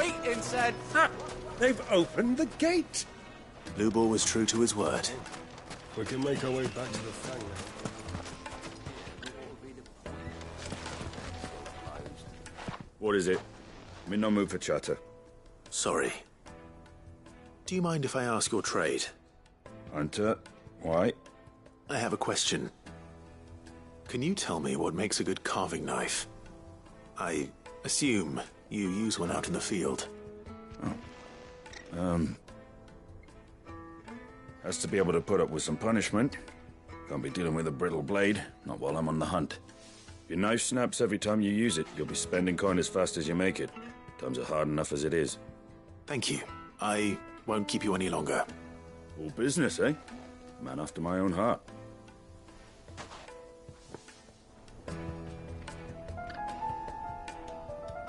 gate and said... They've opened the gate! Lubor was true to his word. We can make our way back to the Fang now. What is it? I'm in no mood for chatter. Sorry. Do you mind if I ask your trade? Hunter, why? I have a question. Can you tell me what makes a good carving knife? I assume you use one out in the field. Has to be able to put up with some punishment. Can't be dealing with a brittle blade, not while I'm on the hunt. If your knife snaps every time you use it, you'll be spending coin as fast as you make it. Times are hard enough as it is. Thank you. I won't keep you any longer. All business, eh? Man after my own heart.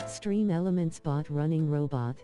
Stream Elements bot running robot.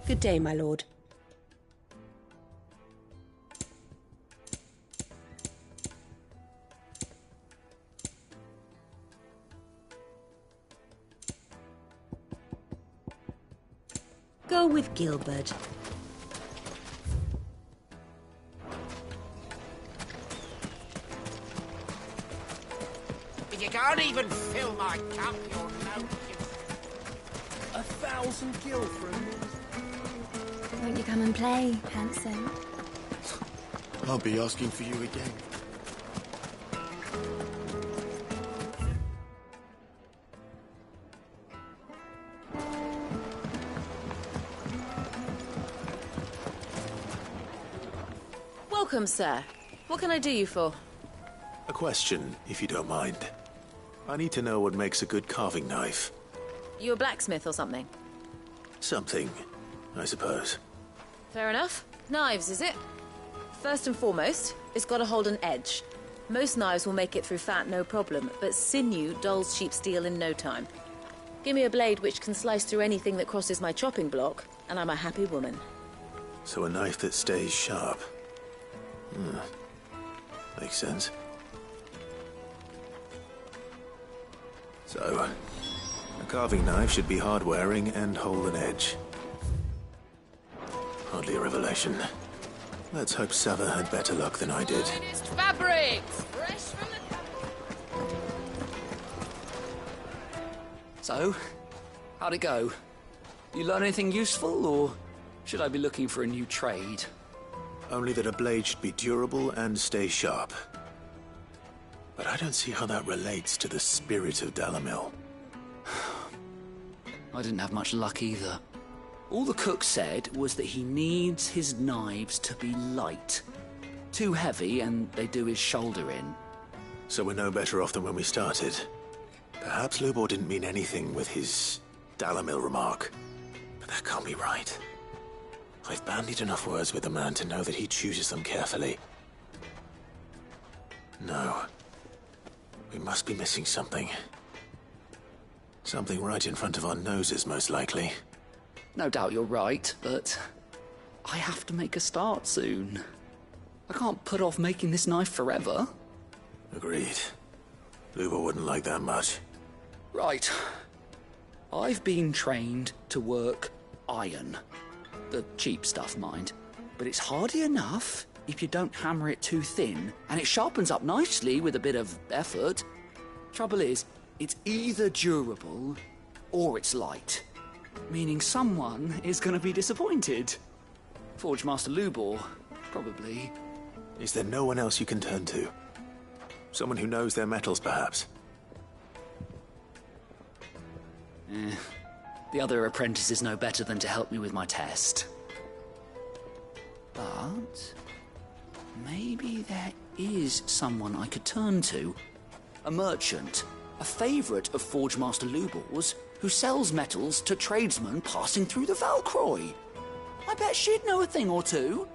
Good day, my lord. Go with Gilbert. If you can't even fill my cup, you're no... 1,000 gil for a minute. Won't you come and play, handsome? I'll be asking for you again. Welcome, sir. What can I do you for? A question, if you don't mind. I need to know what makes a good carving knife. You a blacksmith or something? Something, I suppose. Fair enough. Knives, is it? First and foremost, it's got to hold an edge. Most knives will make it through fat, no problem, but sinew dulls cheap steel in no time. Give me a blade which can slice through anything that crosses my chopping block, and I'm a happy woman. So a knife that stays sharp. Makes sense. So, a carving knife should be hard-wearing and hold an edge. Hardly a revelation. Let's hope Sava had better luck than I did. Finest fabrics! Fresh from the... So, how'd it go? You learn anything useful, or should I be looking for a new trade? Only that a blade should be durable and stay sharp. But I don't see how that relates to the spirit of Dalamil. I didn't have much luck either. All the cook said was that he needs his knives to be light. Too heavy and they do his shoulder in. So we're no better off than when we started. Perhaps Lubor didn't mean anything with his Dalamil remark. But that can't be right. I've bandied enough words with the man to know that he chooses them carefully. No. We must be missing something. Something right in front of our noses, most likely. No doubt you're right, but I have to make a start soon. I can't put off making this knife forever. Agreed. Lubor wouldn't like that much. Right. I've been trained to work iron. The cheap stuff, mind. But it's hardy enough if you don't hammer it too thin, and it sharpens up nicely with a bit of effort. Trouble is, it's either durable or it's light. Meaning someone is going to be disappointed. Forge Master Lubor, probably. Is there no one else you can turn to? Someone who knows their metals, perhaps? The other apprentice is no better than to help me with my test. But maybe there is someone I could turn to. A merchant, a favourite of Forge Master Lubor's, who sells metals to tradesmen passing through the Valcroy. I bet she'd know a thing or two.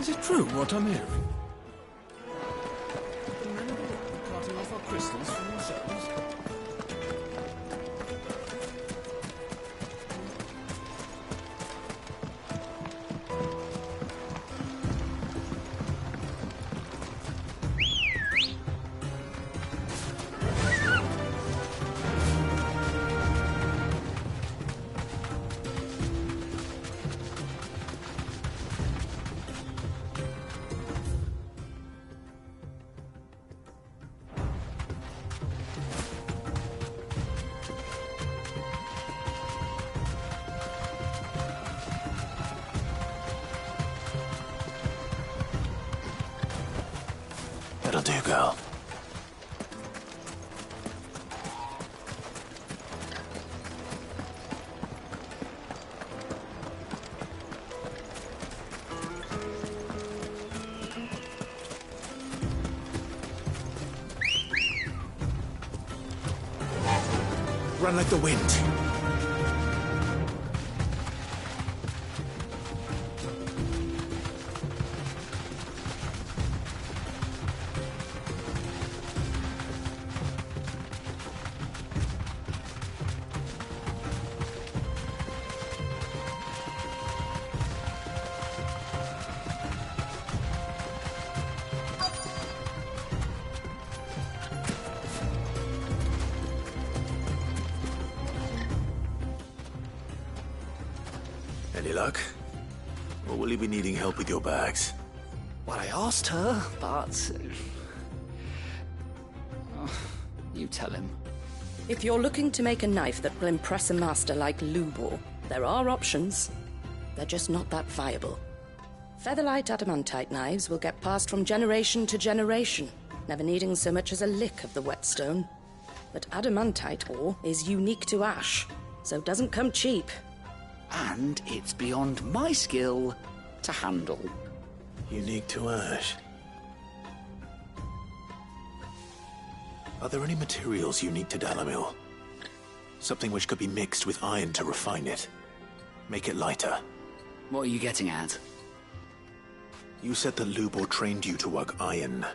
Is it true what I'm hearing? The men of the world are carting off our crystals for themselves? That'll do, girl. Run like the wind. Any luck? Or will you be needing help with your bags? Well, I asked her, but... you tell him. If you're looking to make a knife that will impress a master like Lubor, there are options. They're just not that viable. Featherlight adamantite knives will get passed from generation to generation, never needing so much as a lick of the whetstone. But adamantite ore is unique to ash, so doesn't come cheap. And it's beyond my skill to handle. Unique to ash. Are there any materials unique to Dalamil? Something which could be mixed with iron to refine it. Make it lighter. What are you getting at? You said that Lubor trained you to work iron.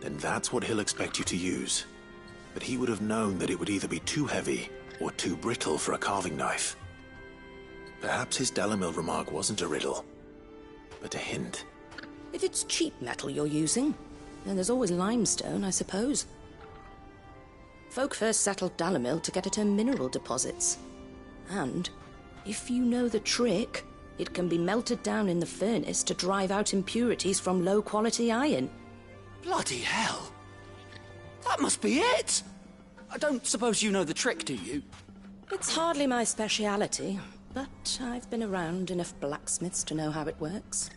Then that's what he'll expect you to use. But he would have known that it would either be too heavy or too brittle for a carving knife. Perhaps his Dalamil remark wasn't a riddle, but a hint. If it's cheap metal you're using, then there's always limestone, I suppose. Folk first settled Dalamil to get at her mineral deposits. And, if you know the trick, it can be melted down in the furnace to drive out impurities from low-quality iron. Bloody hell! That must be it! I don't suppose you know the trick, do you? It's hardly my speciality, but I've been around enough blacksmiths to know how it works.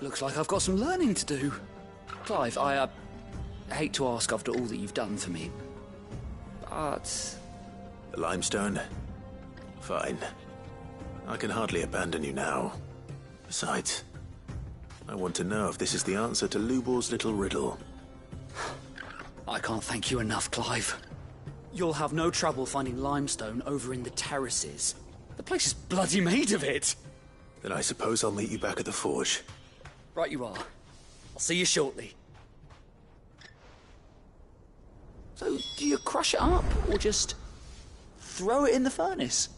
Looks like I've got some learning to do. Clive, I hate to ask after all that you've done for me, but... The limestone? Fine. I can hardly abandon you now. Besides, I want to know if this is the answer to Lubor's little riddle. I can't thank you enough, Clive. You'll have no trouble finding limestone over in the terraces. The place is bloody made of it. Then I suppose I'll meet you back at the forge. Right you are. I'll see you shortly. So, do you crush it up, or just throw it in the furnace?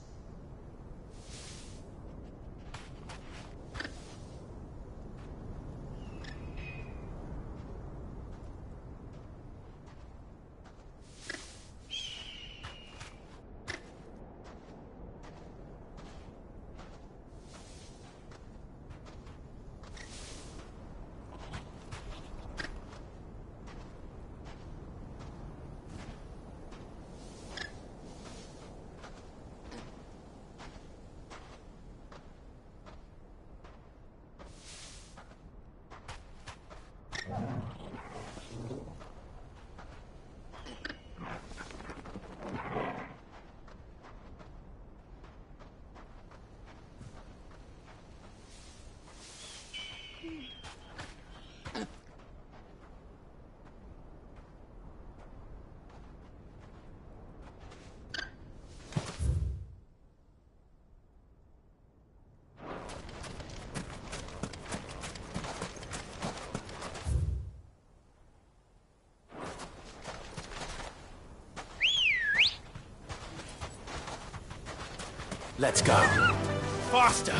Let's go. Faster!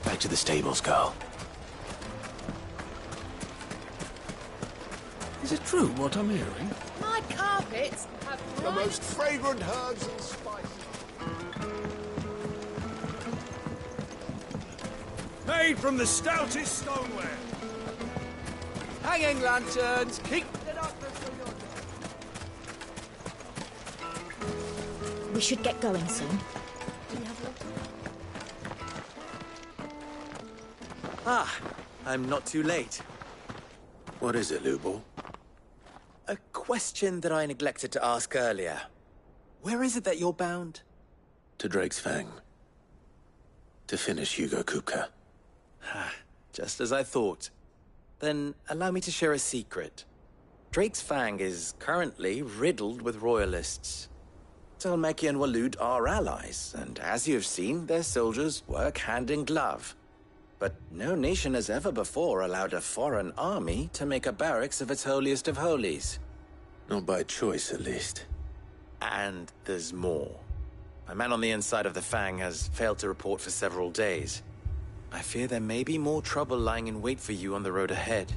Back to the stables, girl. Is it true what I'm hearing? My carpets have The most fragrant herbs and spices. Made from the stoutest stoneware. Hanging lanterns, keep it up. We should get going soon. Ah, I'm not too late. What is it, Lubor? A question that I neglected to ask earlier. Where is it that you're bound? To Drake's Fang. To finish Hugo Kupka. Just as I thought. Then allow me to share a secret. Drake's Fang is currently riddled with royalists. Talmeki and Walud are allies, and as you have seen, their soldiers work hand in glove. But no nation has ever before allowed a foreign army to make a barracks of its holiest of holies. Not by choice, at least. And there's more. A man on the inside of the Fang has failed to report for several days. I fear there may be more trouble lying in wait for you on the road ahead.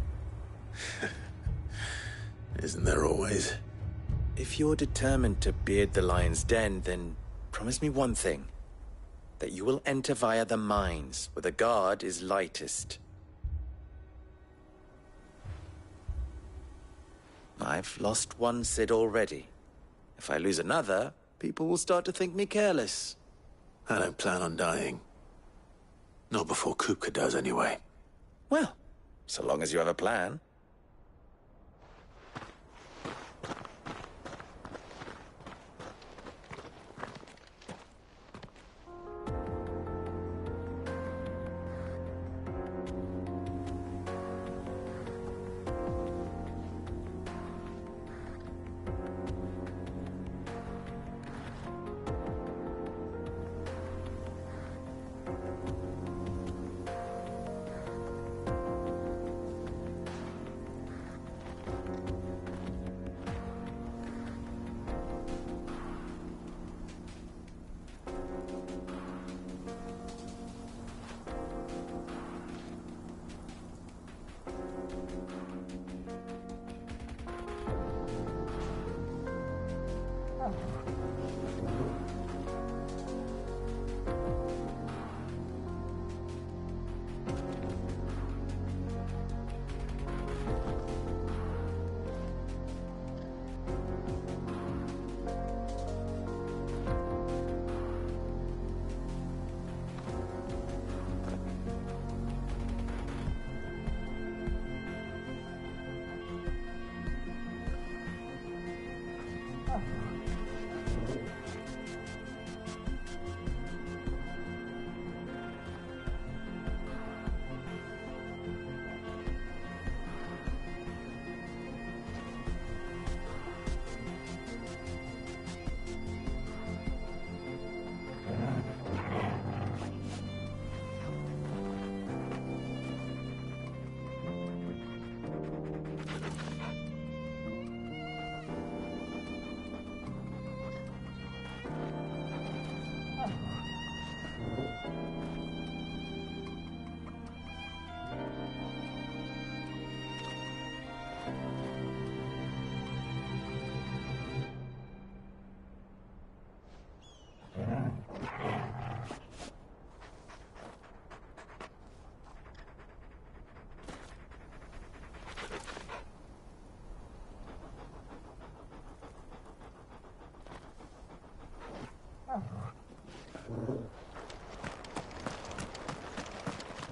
Isn't there always? If you're determined to beard the lion's den, then promise me one thing. That you will enter via the mines, where the guard is lightest. I've lost one Cid already. If I lose another, people will start to think me careless. I don't plan on dying. Not before Kupka does, anyway. Well, so long as you have a plan.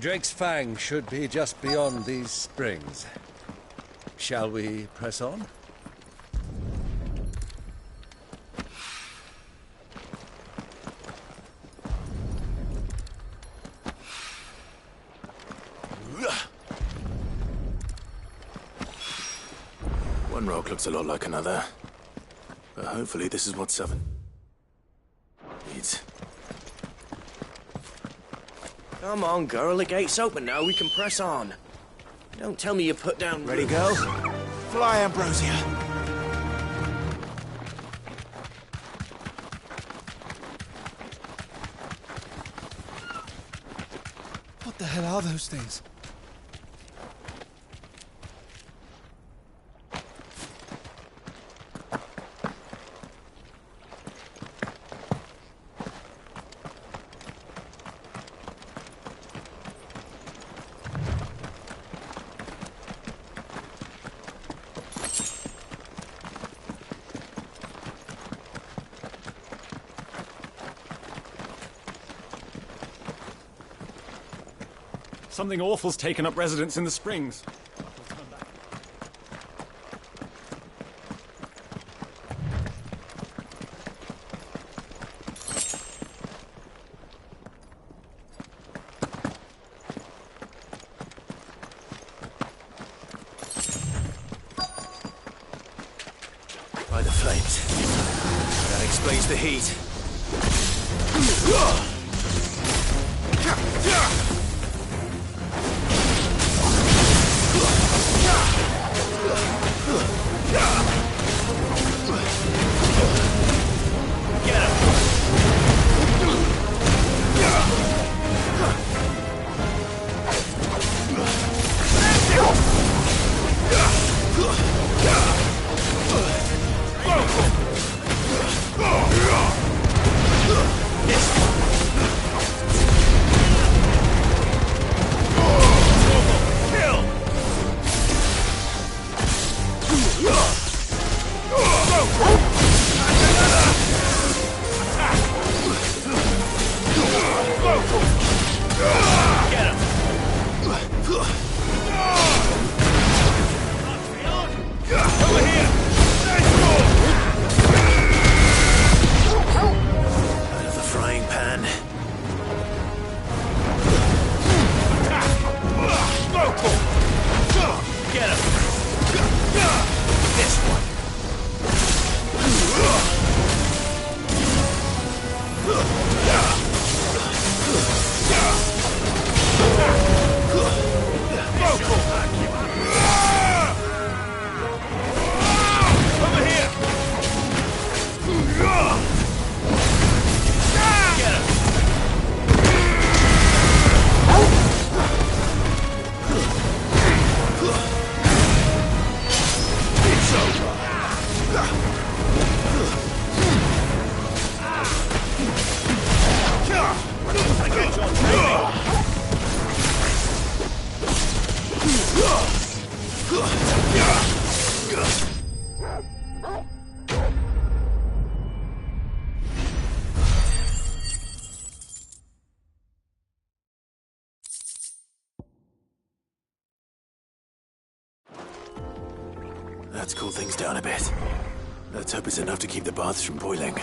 Drake's Fang should be just beyond these springs. Shall we press on? One rock looks a lot like another. But hopefully this is what Seven needs. Come on, girl. The gate's open now. We can press on. Don't tell me you put down... Ready, go? Fly, Ambrosia. What the hell are those things? Something awful's taken up residence in the springs. By the flames. That explains the heat. Let's cool things down a bit. Let's hope it's enough to keep the baths from boiling.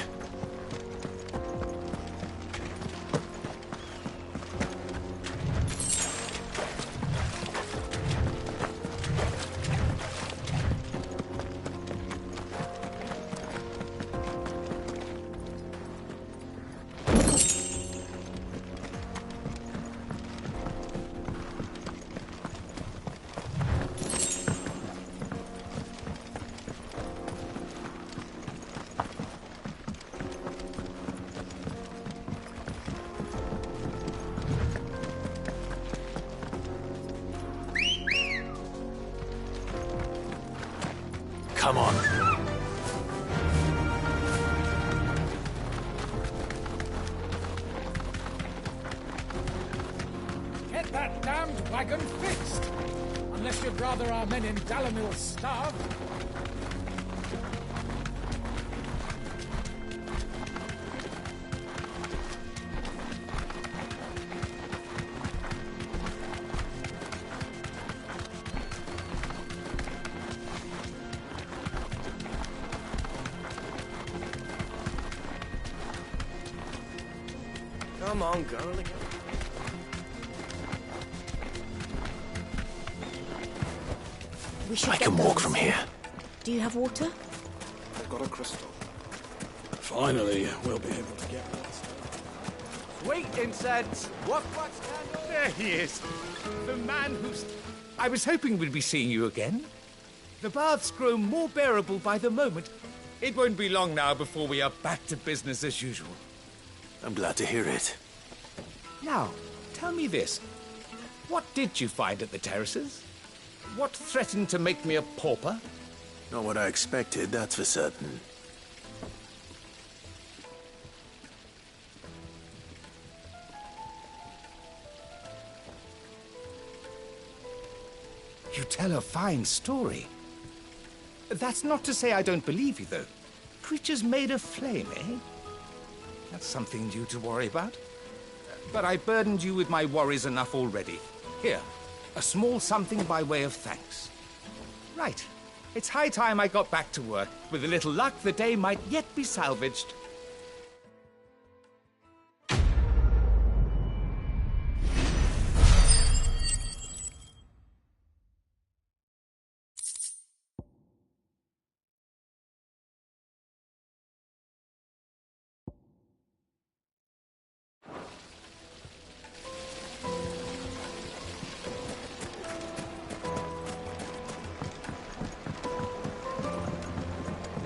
Come on. Get that damned wagon fixed! Unless you'd rather our men in Dalamil starve. Come on, girl. We should I get can walk going from soon. here. Do you have water? I've got a crystal. Finally, we'll be able to get past. Sweet incense! What's candle? There he is. The man who's... I was hoping we'd be seeing you again. The baths grow more bearable by the moment. It won't be long now before we are back to business as usual. I'm glad to hear it. Now, tell me this. What did you find at the terraces? What threatened to make me a pauper? Not what I expected, that's for certain. You tell a fine story. That's not to say I don't believe you, though. Creatures made of flame, eh? That's something new to worry about. But I burdened you with my worries enough already. Here, a small something by way of thanks. Right. It's high time I got back to work. With a little luck, the day might yet be salvaged.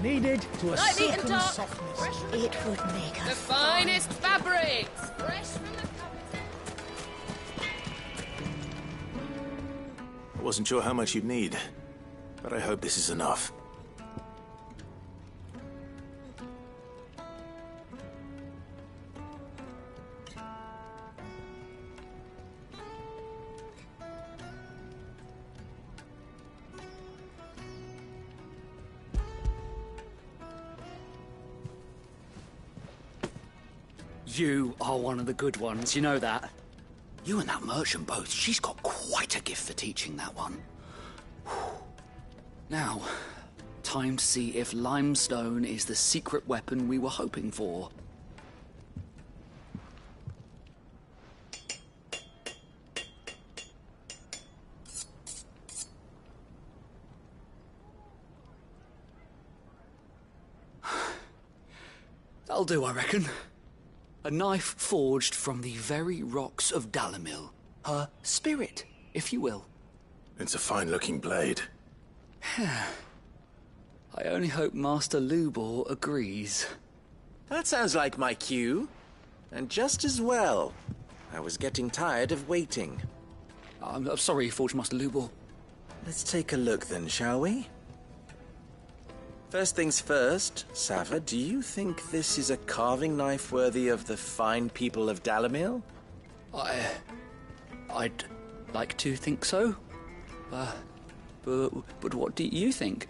Needed to a Lightly and silken dark. softness. It would make The us finest fabrics, fresh from the I wasn't sure how much you'd need, but I hope this is enough. You are one of the good ones, you know that? You and that merchant both, she's got quite a gift for teaching, that one. Now, time to see if limestone is the secret weapon we were hoping for. That'll do, I reckon. A knife forged from the very rocks of Dalamil. Her spirit, if you will. It's a fine-looking blade. I only hope Master Lubor agrees. That sounds like my cue. And just as well. I was getting tired of waiting. I'm sorry, Forge Master Lubor. Let's take a look then, shall we? First things first, Sava, do you think this is a carving knife worthy of the fine people of Dalamil? I'd like to think so. But what do you think?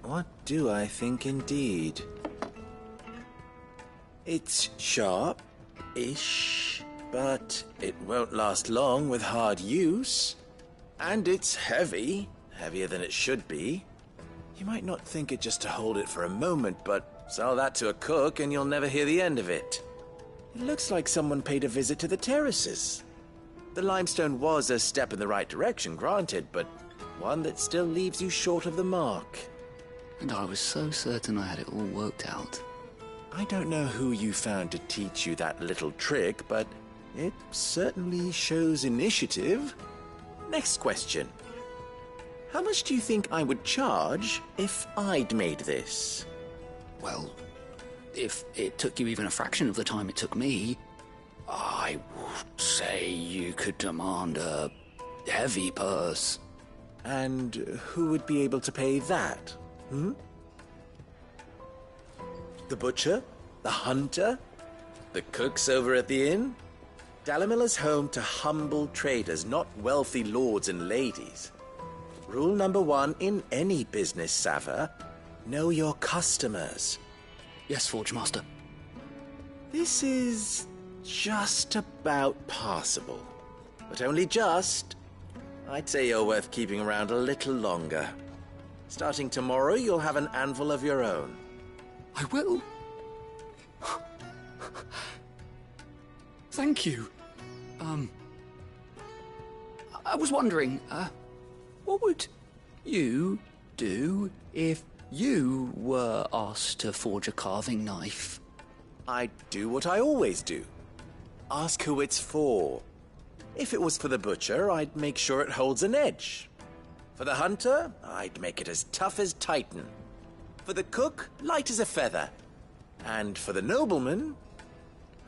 What do I think indeed? It's sharp-ish, but it won't last long with hard use. And it's heavy, heavier than it should be. You might not think it just to hold it for a moment, but sell that to a cook and you'll never hear the end of it. It looks like someone paid a visit to the terraces. The limestone was a step in the right direction, granted, but one that still leaves you short of the mark. And I was so certain I had it all worked out. I don't know who you found to teach you that little trick, but it certainly shows initiative. Next question. How much do you think I would charge if I'd made this? Well, if it took you even a fraction of the time it took me, I would say you could demand a heavy purse. And who would be able to pay that? The butcher? The hunter? The cooks over at the inn? Dalamil is home to humble traders, not wealthy lords and ladies. Rule number 1 in any business, Sava, know your customers. Yes, Forge Master. This is just about passable. But only just. I'd say you're worth keeping around a little longer. Starting tomorrow, you'll have an anvil of your own. I will. Thank you. I was wondering, what would You do if you were asked to forge a carving knife. I'd do what I always do. Ask who it's for. If it was for the butcher, I'd make sure it holds an edge. For the hunter, I'd make it as tough as Titan. For the cook, light as a feather. And for the nobleman,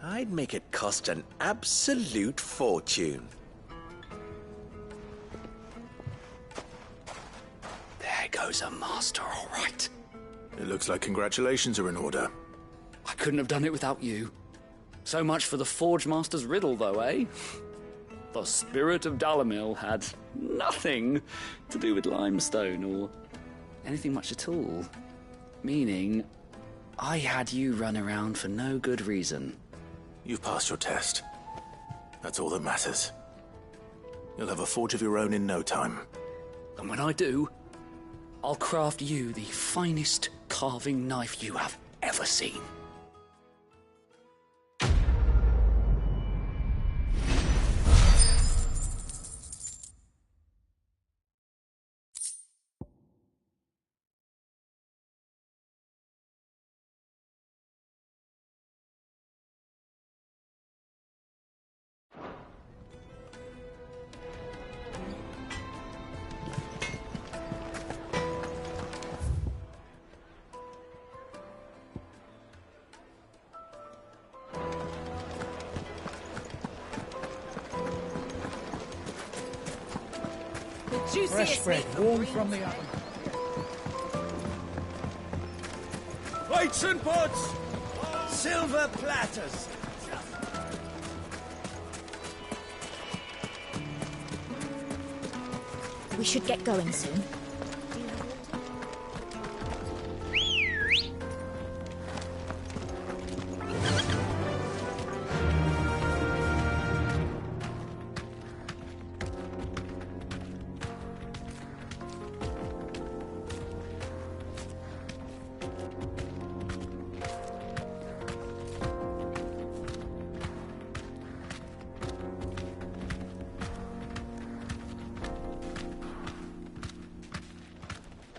I'd make it cost an absolute fortune. There goes a master, all right. It looks like congratulations are in order. I couldn't have done it without you. So much for the Forge Master's riddle, though, eh? The spirit of Dalamil had nothing to do with limestone or anything much at all. Meaning, I had you run around for no good reason. You've passed your test. That's all that matters. You'll have a forge of your own in no time. And when I do, I'll craft you the finest carving knife you have ever seen. Fresh bread, warm from the oven. Plates and pots! Silver platters! We should get going soon.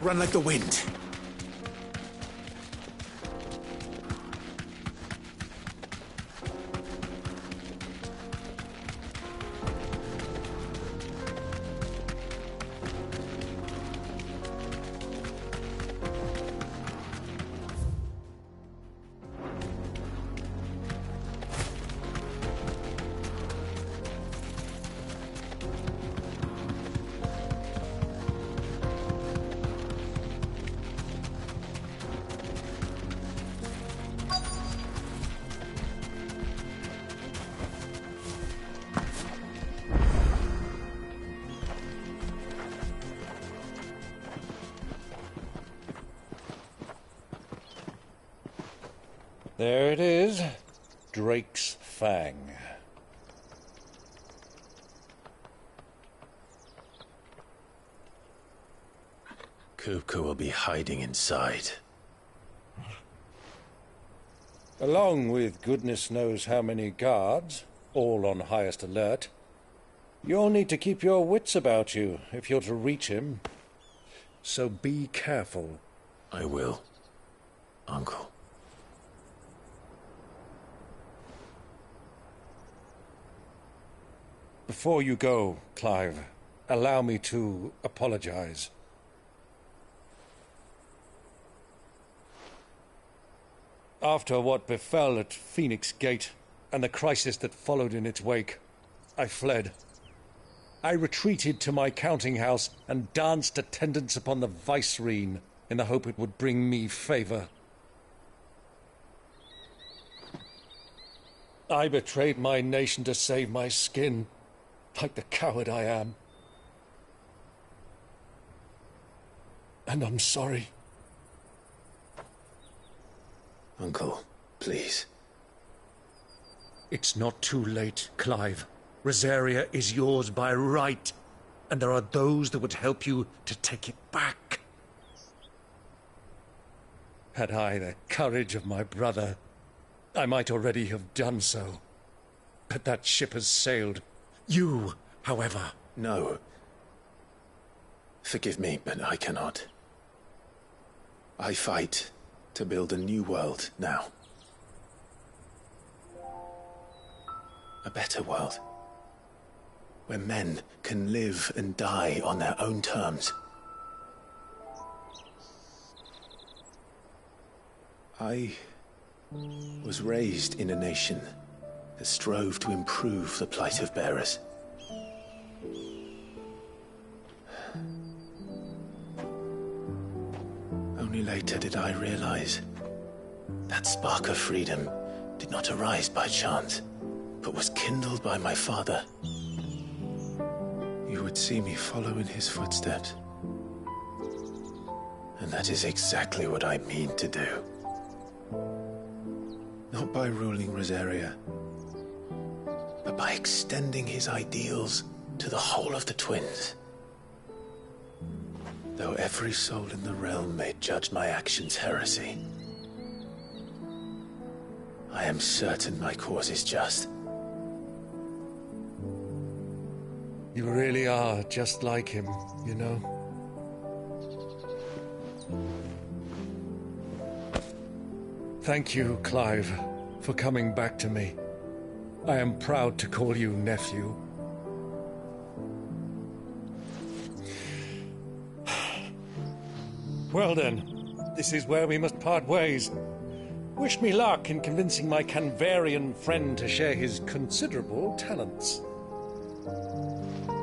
Run like the wind. There it is. Drake's Fang. Kupka will be hiding inside. Along with goodness knows how many guards, all on highest alert. You'll need to keep your wits about you if you're to reach him. So be careful. I will, Uncle. Before you go, Clive, allow me to apologize. After what befell at Phoenix Gate and the crisis that followed in its wake, I fled. I retreated to my counting house and danced attendance upon the vicereine in the hope it would bring me favor. I betrayed my nation to save my skin, like the coward I am. And I'm sorry. Uncle, please. It's not too late, Clive. Rosaria is yours by right, and there are those that would help you to take it back. Had I the courage of my brother, I might already have done so. But that ship has sailed. You, however... No. Forgive me, but I cannot. I fight to build a new world now. A better world. Where men can live and die on their own terms. I was raised in a nation that strove to improve the plight of bearers. Only later did I realize that spark of freedom did not arise by chance, but was kindled by my father. You would see me follow in his footsteps. And that is exactly what I mean to do. Not by ruling Rosaria, but by extending his ideals to the whole of the twins. Though every soul in the realm may judge my actions heresy, I am certain my cause is just. You really are just like him, you know. Thank you, Clive, for coming back to me. I am proud to call you nephew. Well then, this is where we must part ways. Wish me luck in convincing my Canvarian friend to share his considerable talents.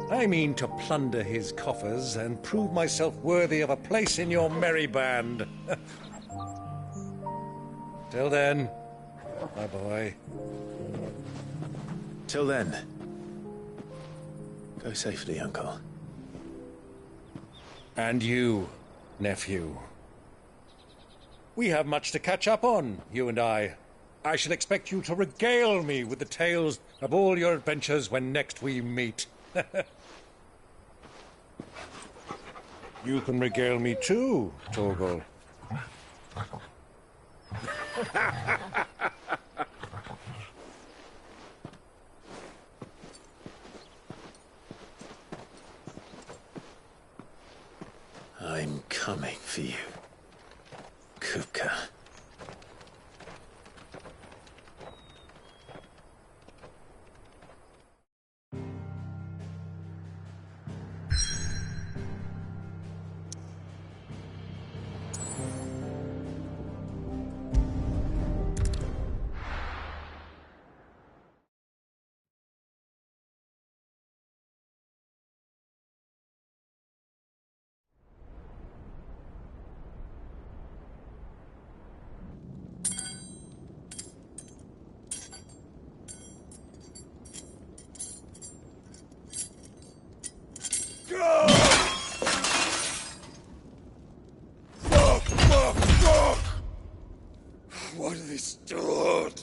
I mean to plunder his coffers and prove myself worthy of a place in your merry band. Till then, my boy. Till then, go safely, Uncle. And you, nephew. We have much to catch up on, you and I. I shall expect you to regale me with the tales of all your adventures when next we meet. You can regale me too, Torgal. I'm coming for you, Kupka. What have they stored?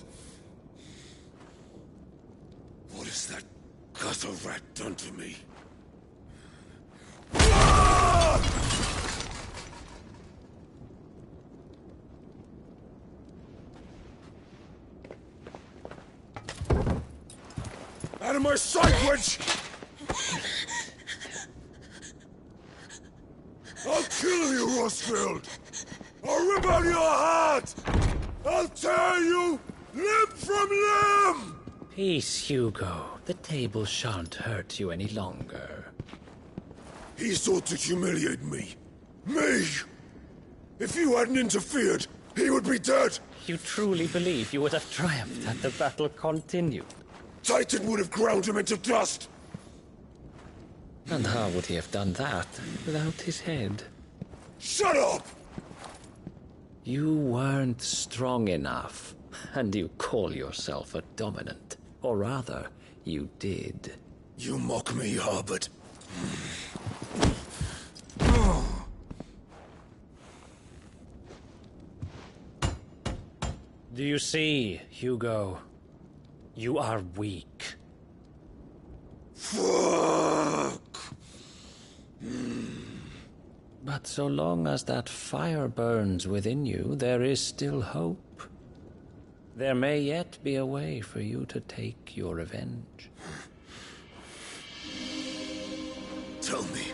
What has that gutter rat done to me? Out of my sight, witch! I'll kill you, Rosfield! I'll rip out your heart! I'll tear you limb from limb! Peace, Hugo. The table shan't hurt you any longer. He sought to humiliate me. Me! If you hadn't interfered, he would be dead! You truly believe you would have triumphed had the battle continued? Titan would have ground him into dust! And how would he have done that without his head? Shut up! You weren't strong enough, and you call yourself a dominant. Or rather, you did. You mock me, Harbert. Do you see, Hugo? You are weak. Fuck! But so long as that fire burns within you, there is still hope. There may yet be a way for you to take your revenge. Tell me,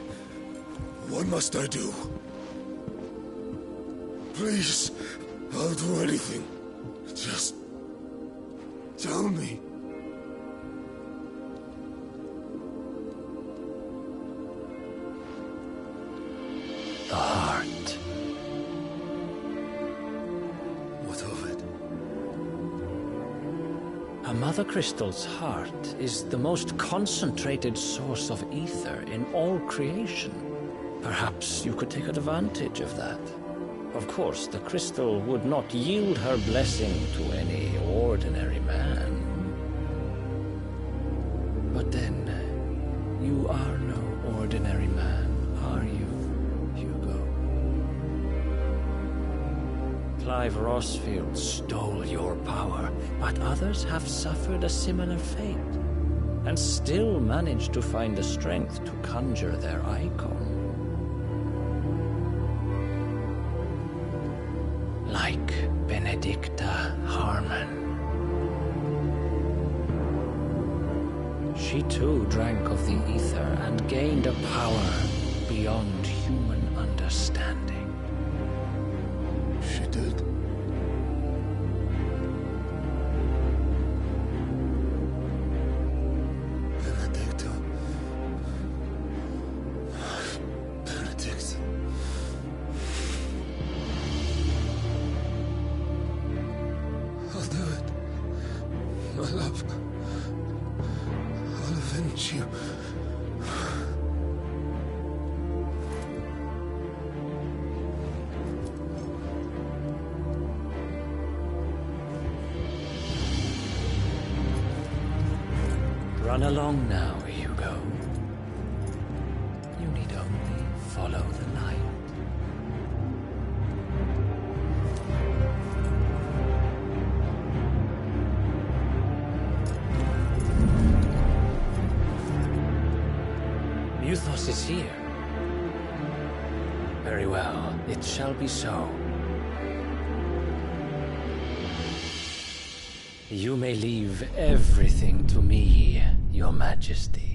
What must I do? Please, I'll do anything. Just tell me. The heart. What of it? A Mother Crystal's heart is the most concentrated source of ether in all creation. Perhaps you could take advantage of that. Of course, the crystal would not yield her blessing to any ordinary man. But then, you are no ordinary man, are you, Hugo? Clive Rossfield stole your power, but others have suffered a similar fate, and still managed to find the strength to conjure their icon. Like Benedicta Harmon. She too drank of the ether and gained a power beyond human understanding. She did. Benedicta. Benedict. I'll do it. My love. I'll avenge you. Run along now, Hugo. You need only follow the light. Muthos is here. Very well, it shall be so. You may leave everything to me, Your Majesty.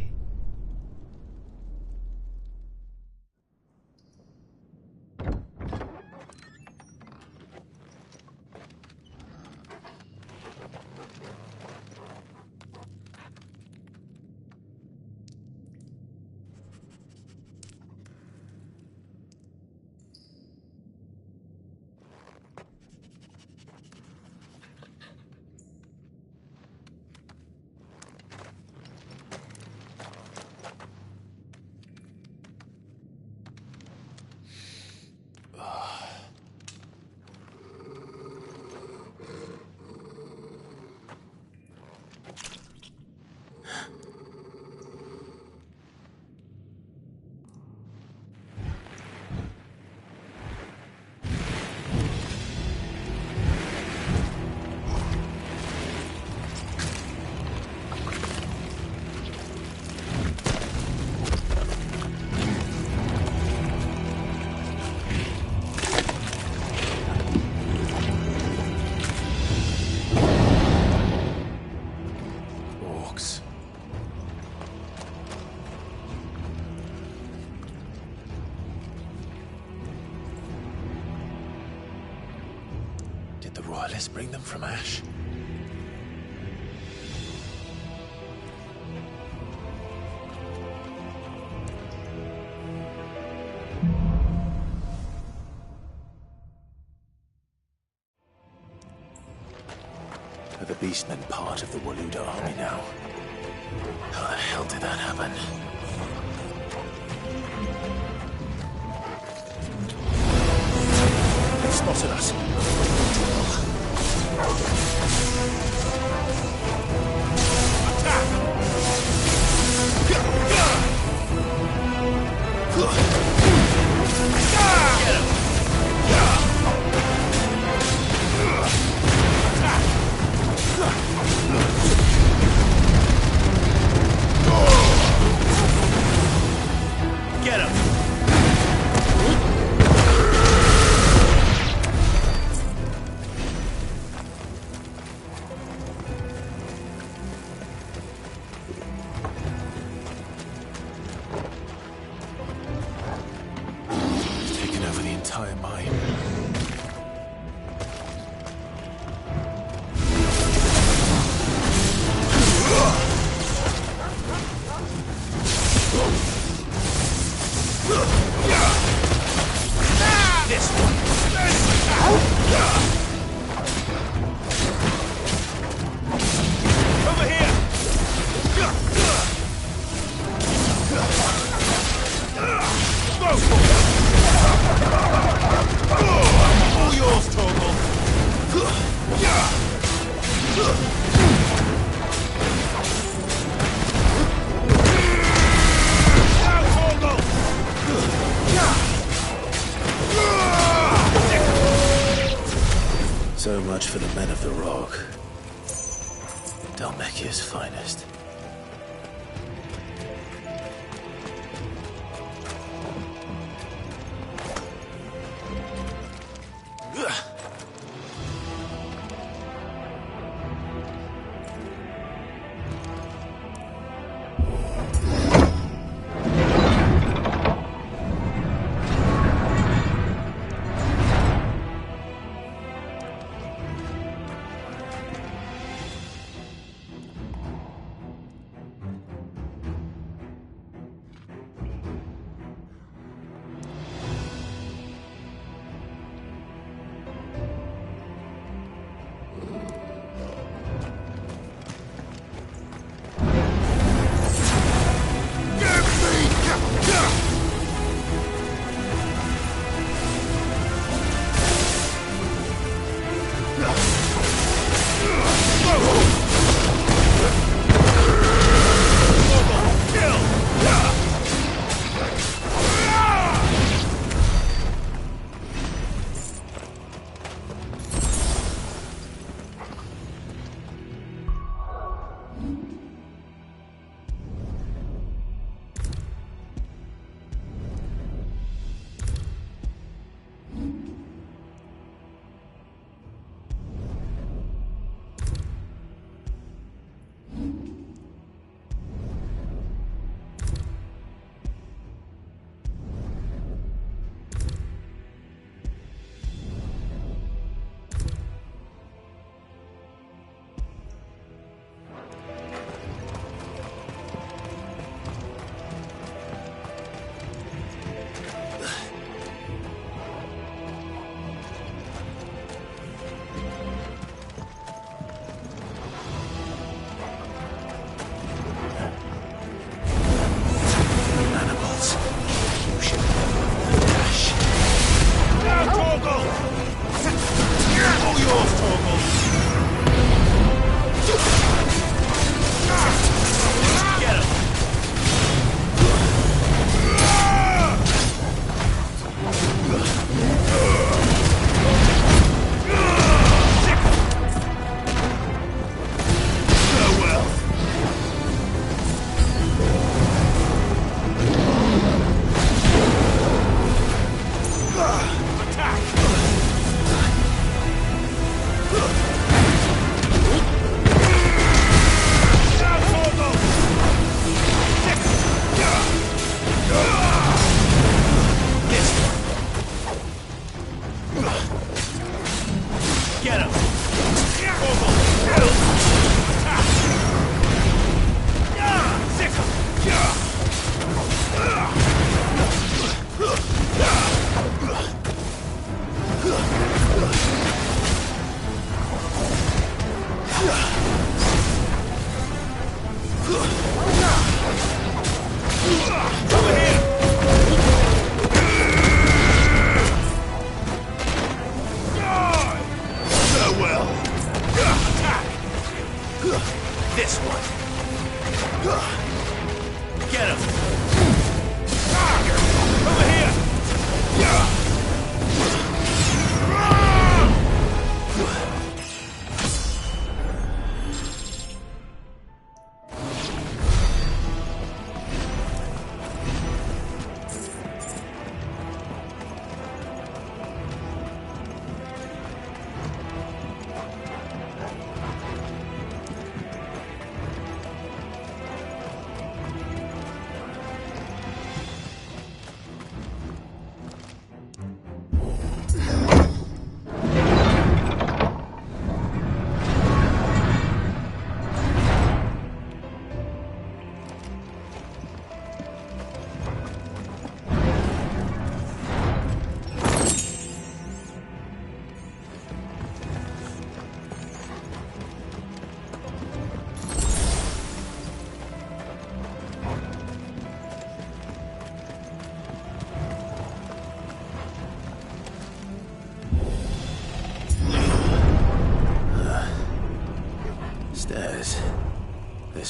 Did the Royalists bring them from Ash? Are the Beastmen part of the Waluda army now? How the hell did that happen? They spotted us. Get him! entire mine. This one. Over here. All yours, Torgal. So much for the men of the Rock. Dhalmekia's finest.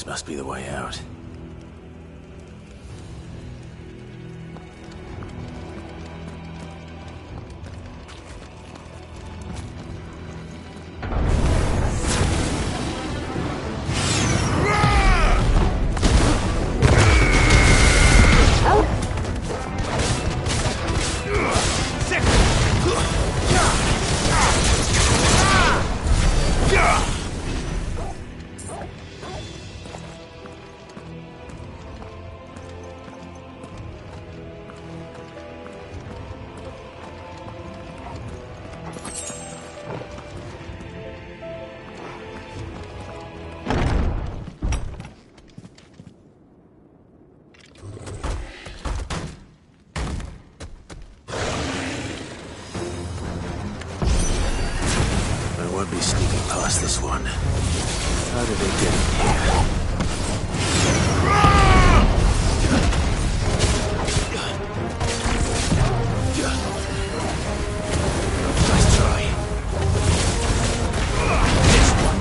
This must be the way out. Won't be sneaking past this one. How did they get in here? Nice try. This one.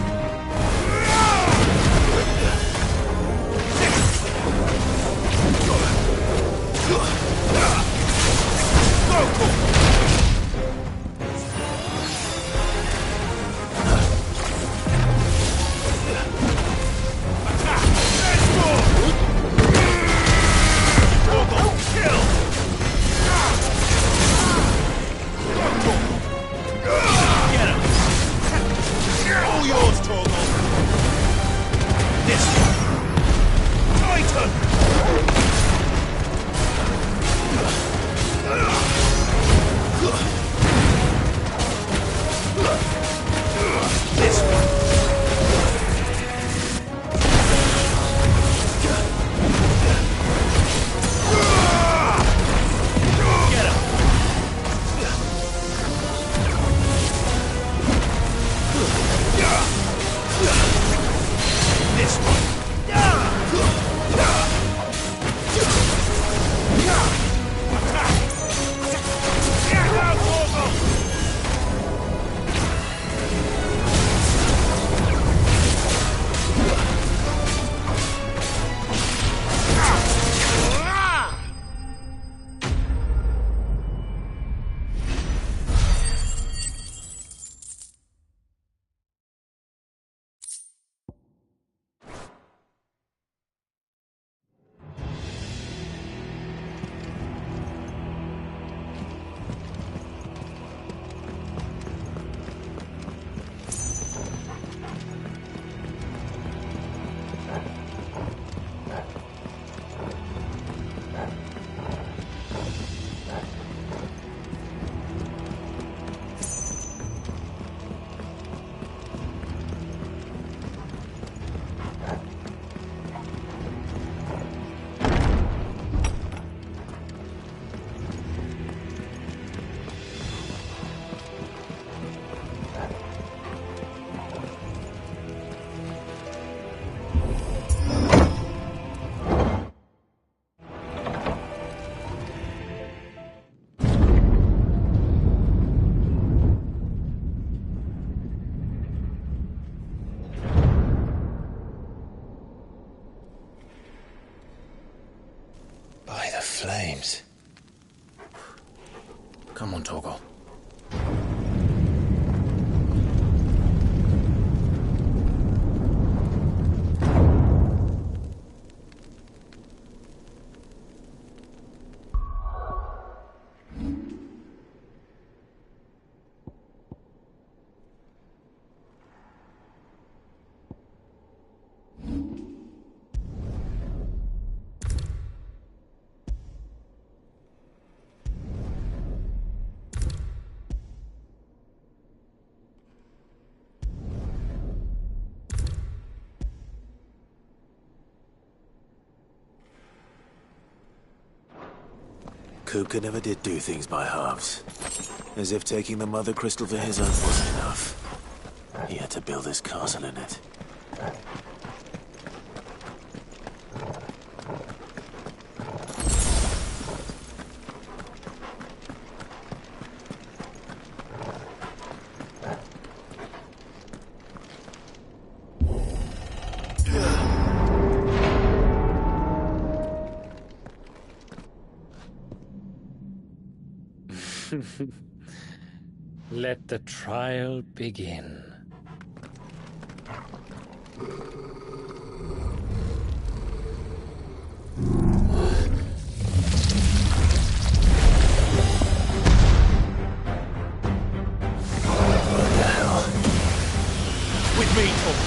Flames. Come on, Togo. Kupka never did do things by halves. As if taking the Mother Crystal for his own wasn't enough. He had to build his castle in it. Let the trial begin. What the hell? With me, Tom.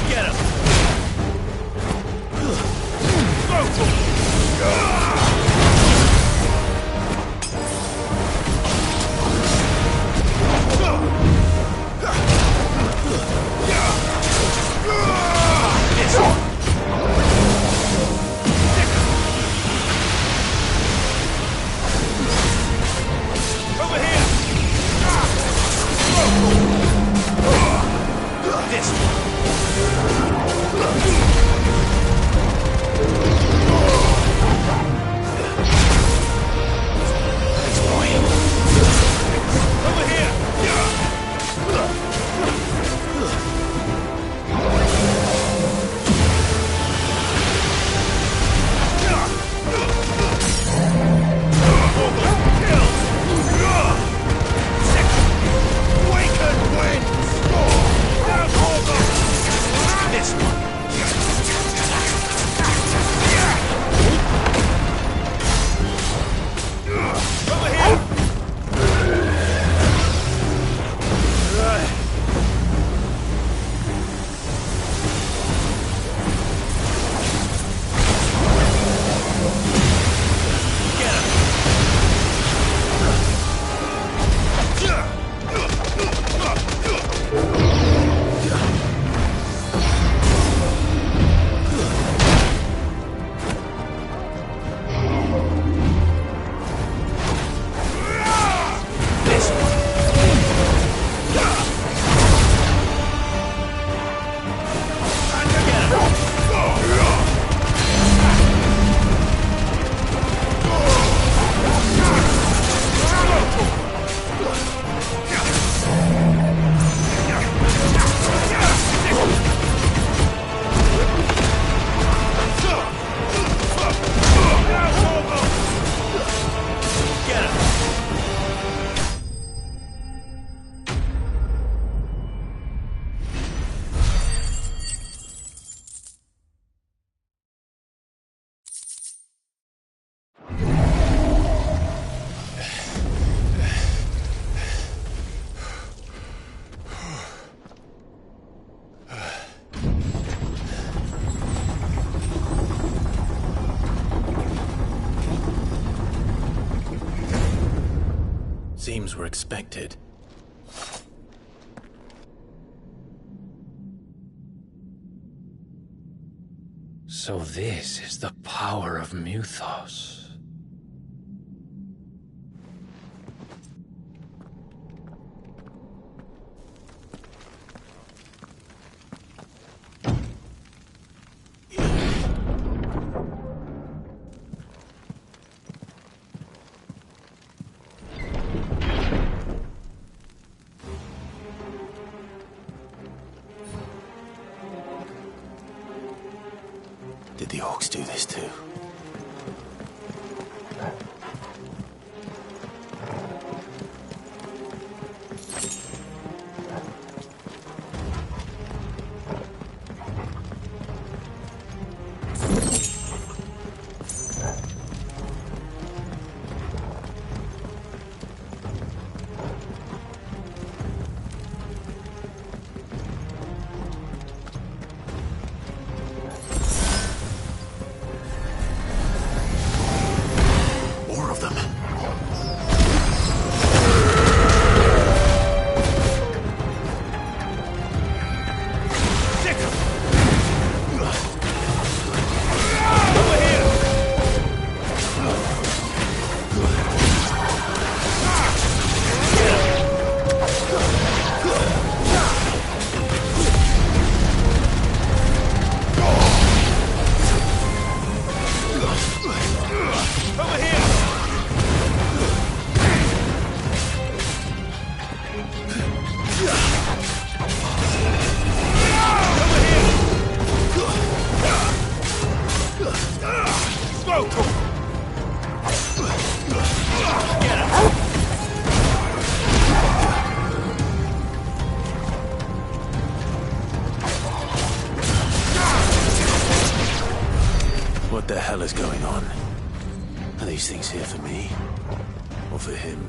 Get him! Over here! This over here! This one. Over here. Get him. This one. Get him. Seems we're expected. So this is the power of Muthos. Did the orcs do this too? What the hell is going on? Are these things here for me? Or for him?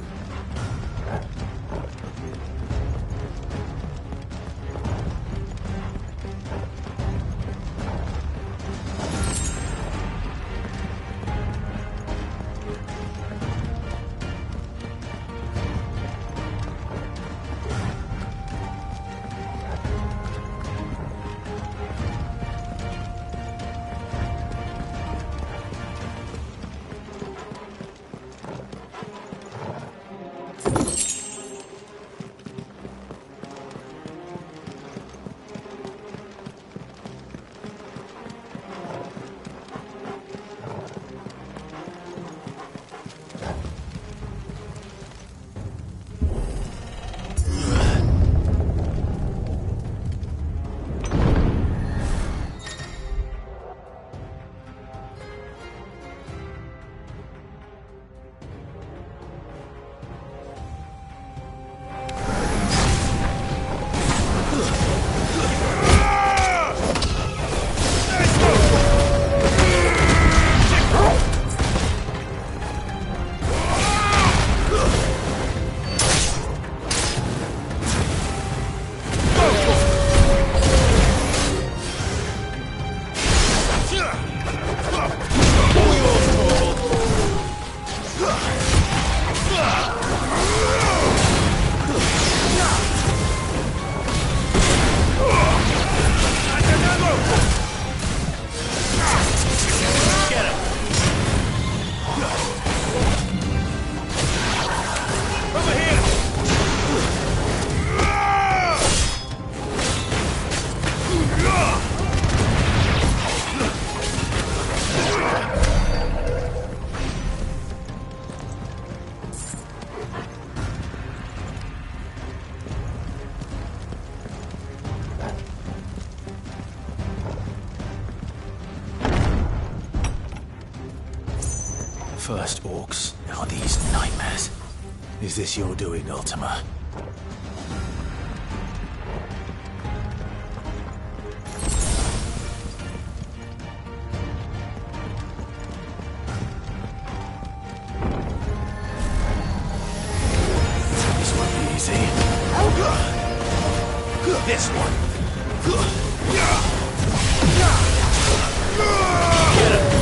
First orcs, now these nightmares. Is this your doing, Ultima? This won't be easy. This one. Get him.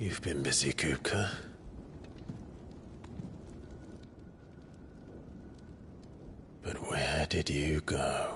You've been busy, Kupka. But where did you go?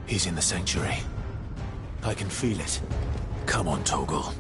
He's in the sanctuary. I can feel it. Come on, Torgal.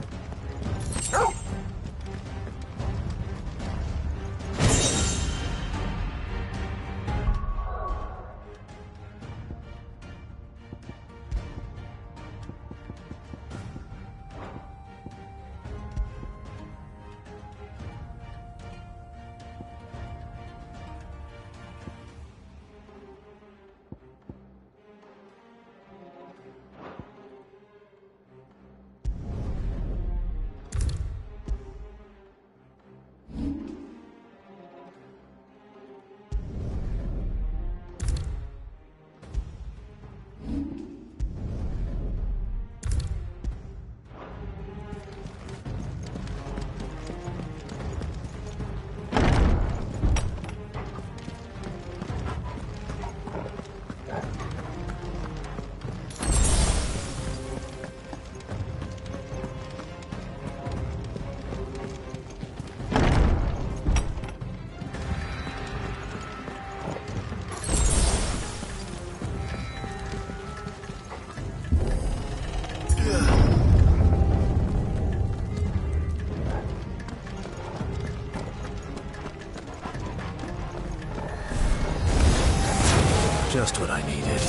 Just what I needed.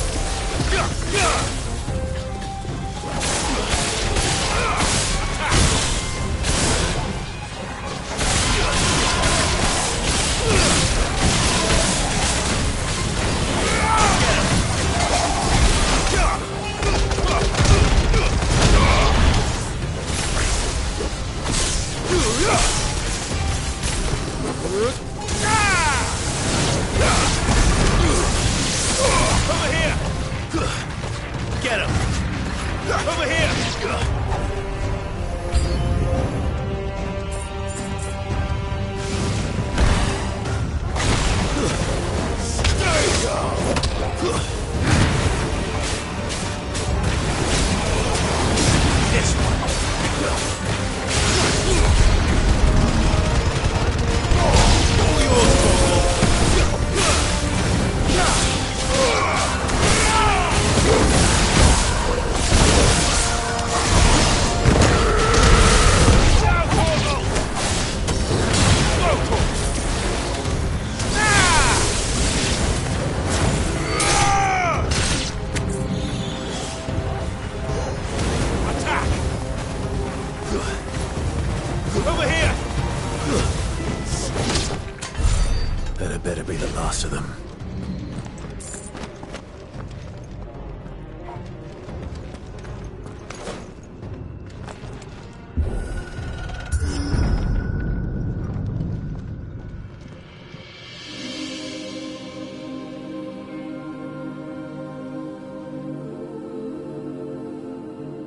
Better be the last of them.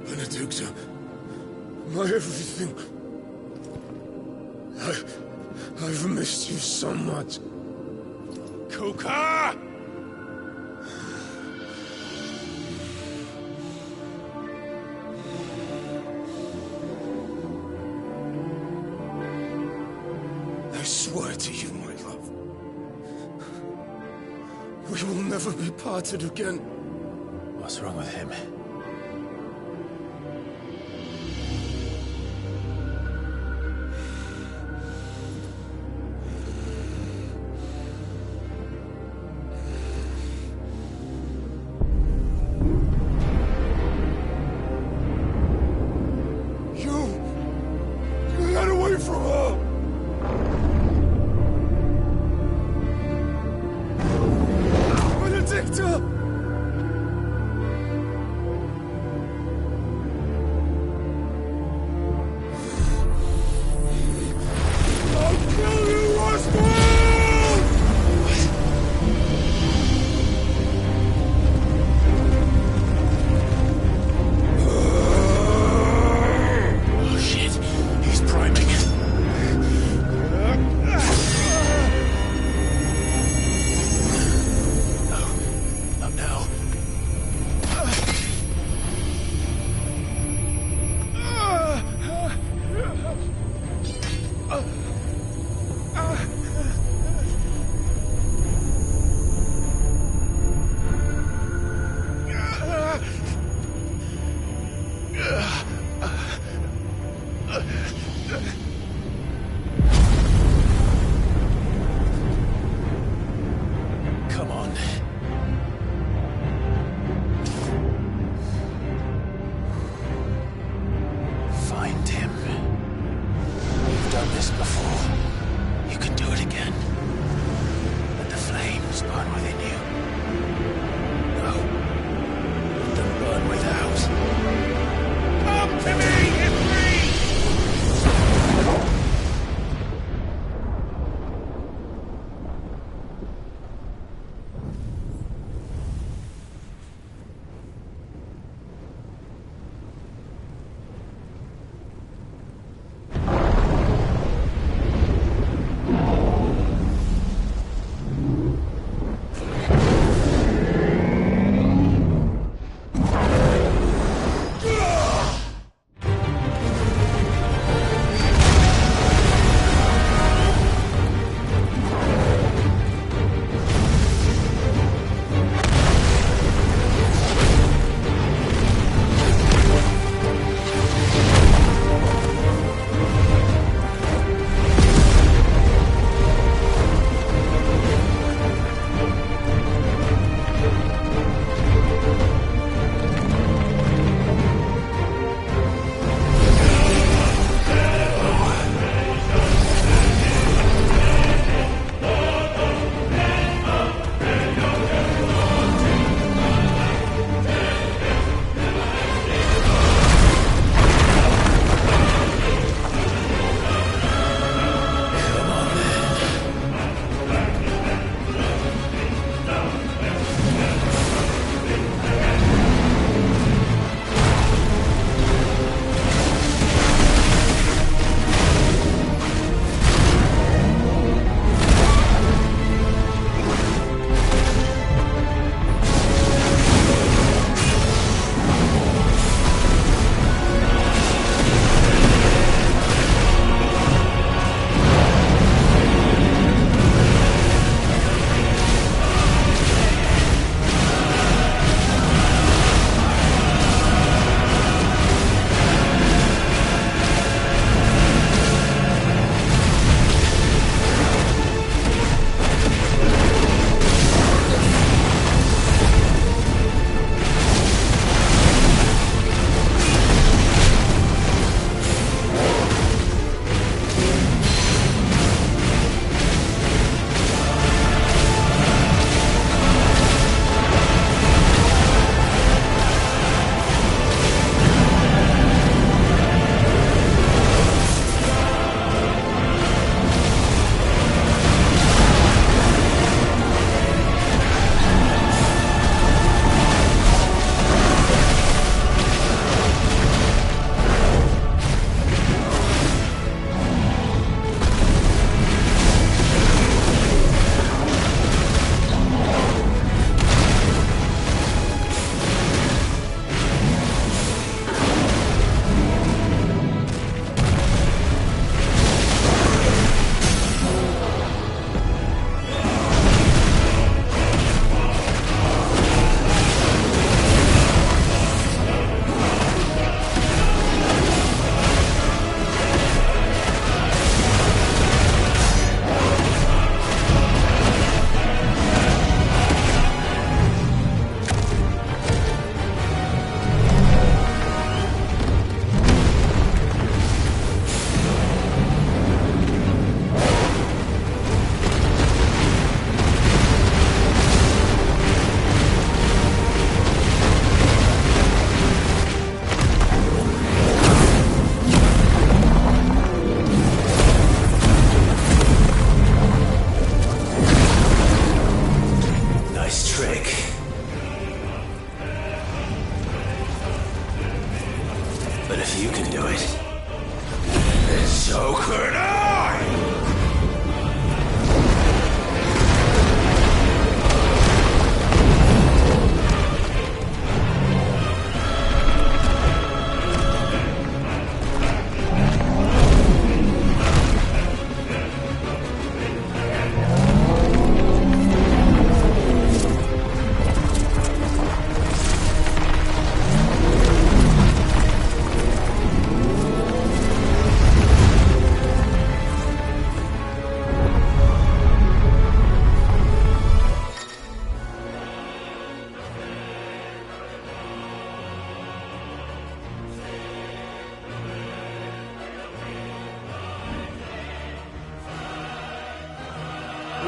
Benedicta, my everything. I've missed you so much. Kuka! I swear to you, my love, we will never be parted again. What's wrong with him? Come on. Find him. You've done this before. You can do it again. Let the flames burn within you. No. Let them burn without. Come to me, Ifrit!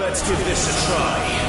Let's give this a try.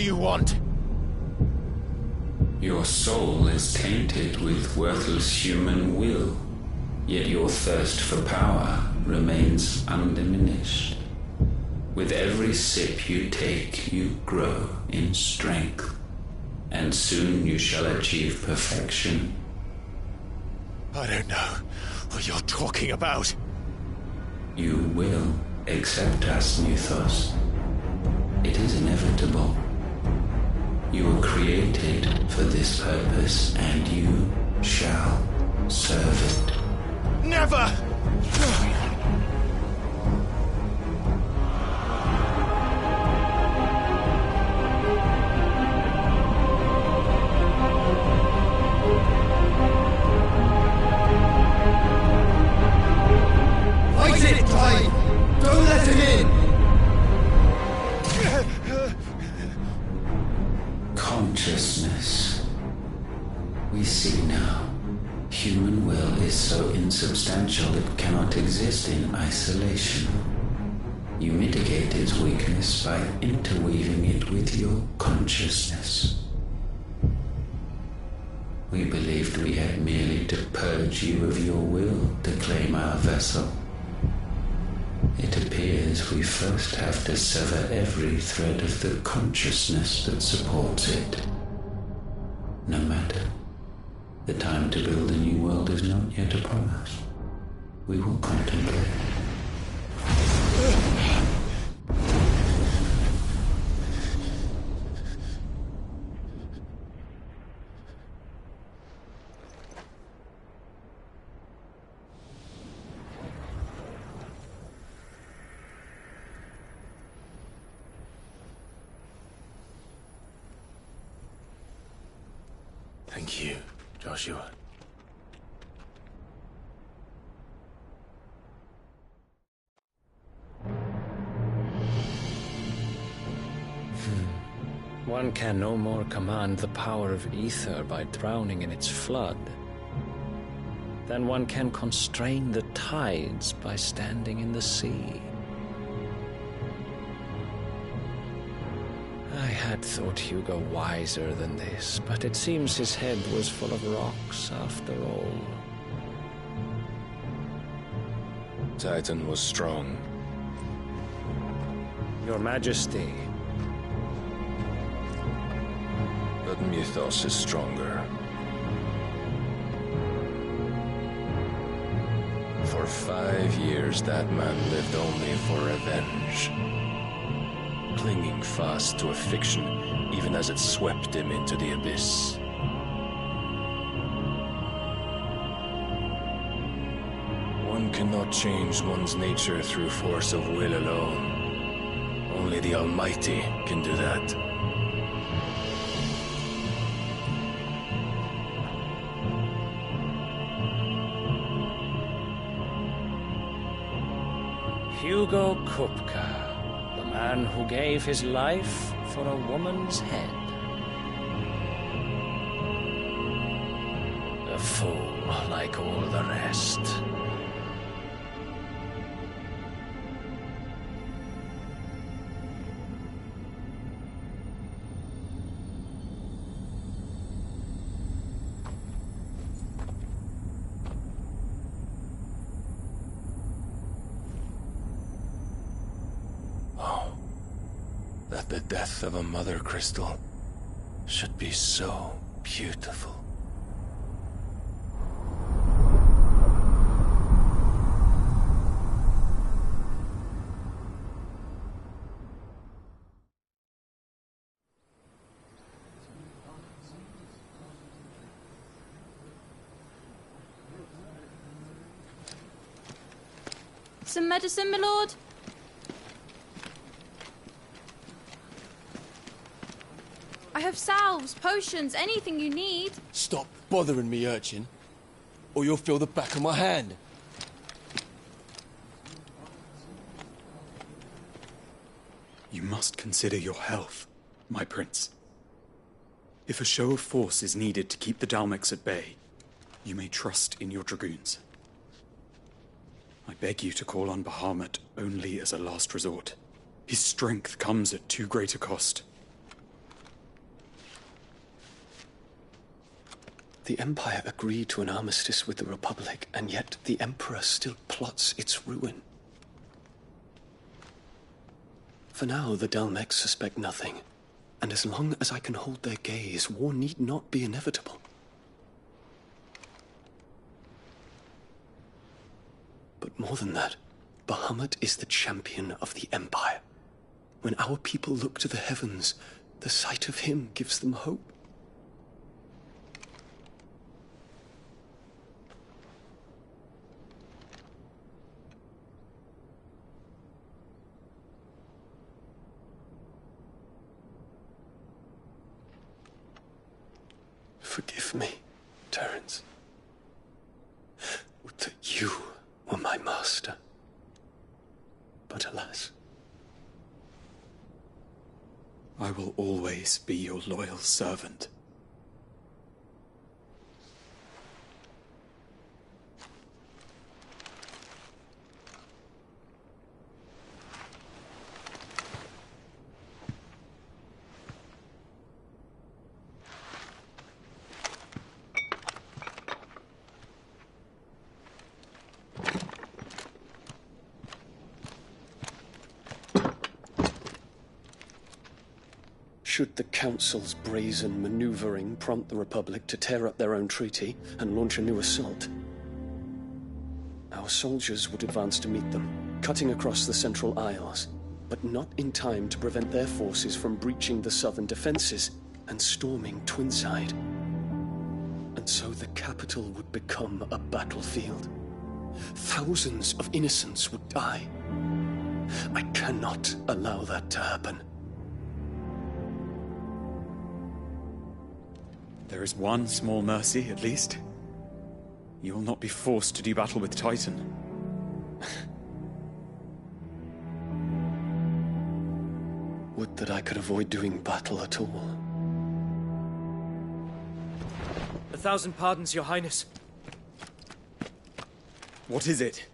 do you want? Your soul is tainted with worthless human will, yet your thirst for power remains undiminished. With every sip you take, you grow in strength, and soon you shall achieve perfection. I don't know what you're talking about. You will accept us, Mythos. It is inevitable. You were created for this purpose, and you shall serve it. Never! Fight it, Clive! Don't let him in! Consciousness. We see now. Human will is so insubstantial it cannot exist in isolation. You mitigate its weakness by interweaving it with your consciousness. We believed we had merely to purge you of your will to claim our vessel. It appears we first have to sever every thread of the consciousness that supports it. No matter. The time to build a new world is not yet upon us. We will contemplate. Thank you, Joshua. One can no more command the power of ether by drowning in its flood than one can constrain the tides by standing in the sea. I had thought Hugo wiser than this, but it seems his head was full of rocks after all. Titan was strong. Your Majesty. But Mythos is stronger. For 5 years, that man lived only for revenge. Clinging fast to a fiction, even as it swept him into the abyss. One cannot change one's nature through force of will alone. Only the Almighty can do that. Hugo Kupka, the man who gave his life for a woman's head. A fool like all the rest. That the death of a mother crystal should be so beautiful. Some medicine, my lord? I have salves, potions, anything you need. Stop bothering me, urchin, or you'll feel the back of my hand. You must consider your health, my prince. If a show of force is needed to keep the Dalmex at bay, you may trust in your dragoons. I beg you to call on Bahamut only as a last resort. His strength comes at too great a cost. The Empire agreed to an armistice with the Republic, and yet the Emperor still plots its ruin. For now, the Dalmecs suspect nothing, and as long as I can hold their gaze, war need not be inevitable. But more than that, Bahamut is the champion of the Empire. When our people look to the heavens, the sight of him gives them hope. Forgive me, Terence. Would that you were my master. But alas. I will always be your loyal servant. Should the Council's brazen maneuvering prompt the Republic to tear up their own treaty and launch a new assault, our soldiers would advance to meet them, cutting across the Central Isles, but not in time to prevent their forces from breaching the southern defenses and storming Twinside. And so the capital would become a battlefield. Thousands of innocents would die. I cannot allow that to happen. There is one small mercy, at least. You will not be forced to do battle with Titan. Would that I could avoid doing battle at all. 1,000 pardons, Your Highness. What is it?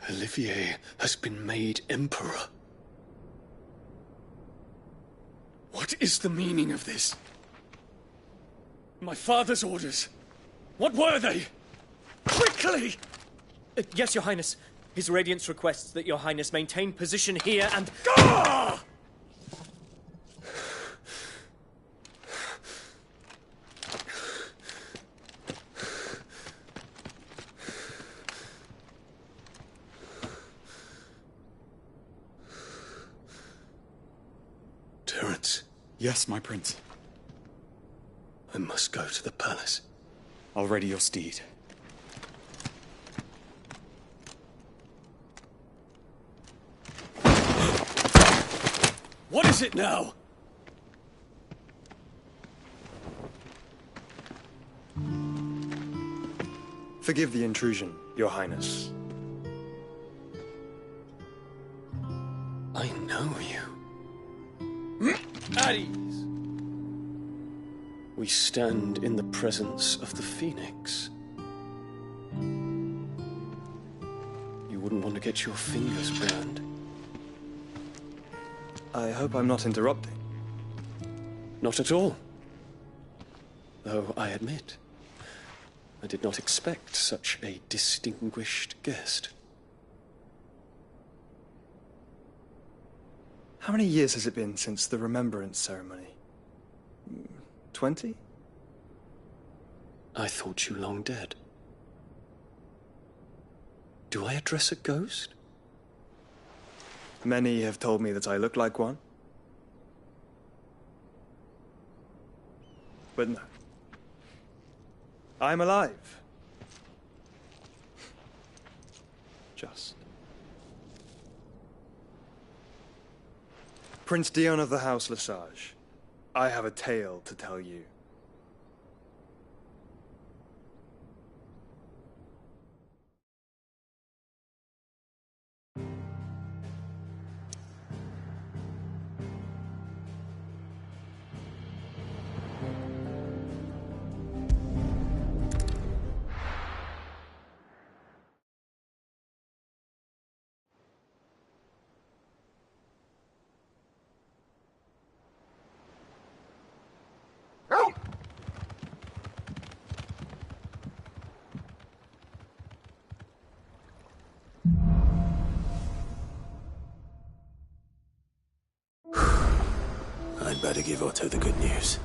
Olivier has been made Emperor. What is the meaning of this? My father's orders. What were they? Quickly! Yes, Your Highness. His Radiance requests that Your Highness maintain position here and... Gah! Terence. Yes, my prince. I must go to the palace. I'll ready your steed. What is it now? Forgive the intrusion, Your Highness. I know you. At ease. We stand in the presence of the Phoenix. You wouldn't want to get your fingers burned. I hope I'm not interrupting. Not at all. Though I admit, I did not expect such a distinguished guest. How many years has it been since the Remembrance ceremony? 20? I thought you long dead. Do I address a ghost? Many have told me that I look like one. But no. I'm alive. Just. Prince Dion of the House Lesage, I have a tale to tell you. better give Otto the good news.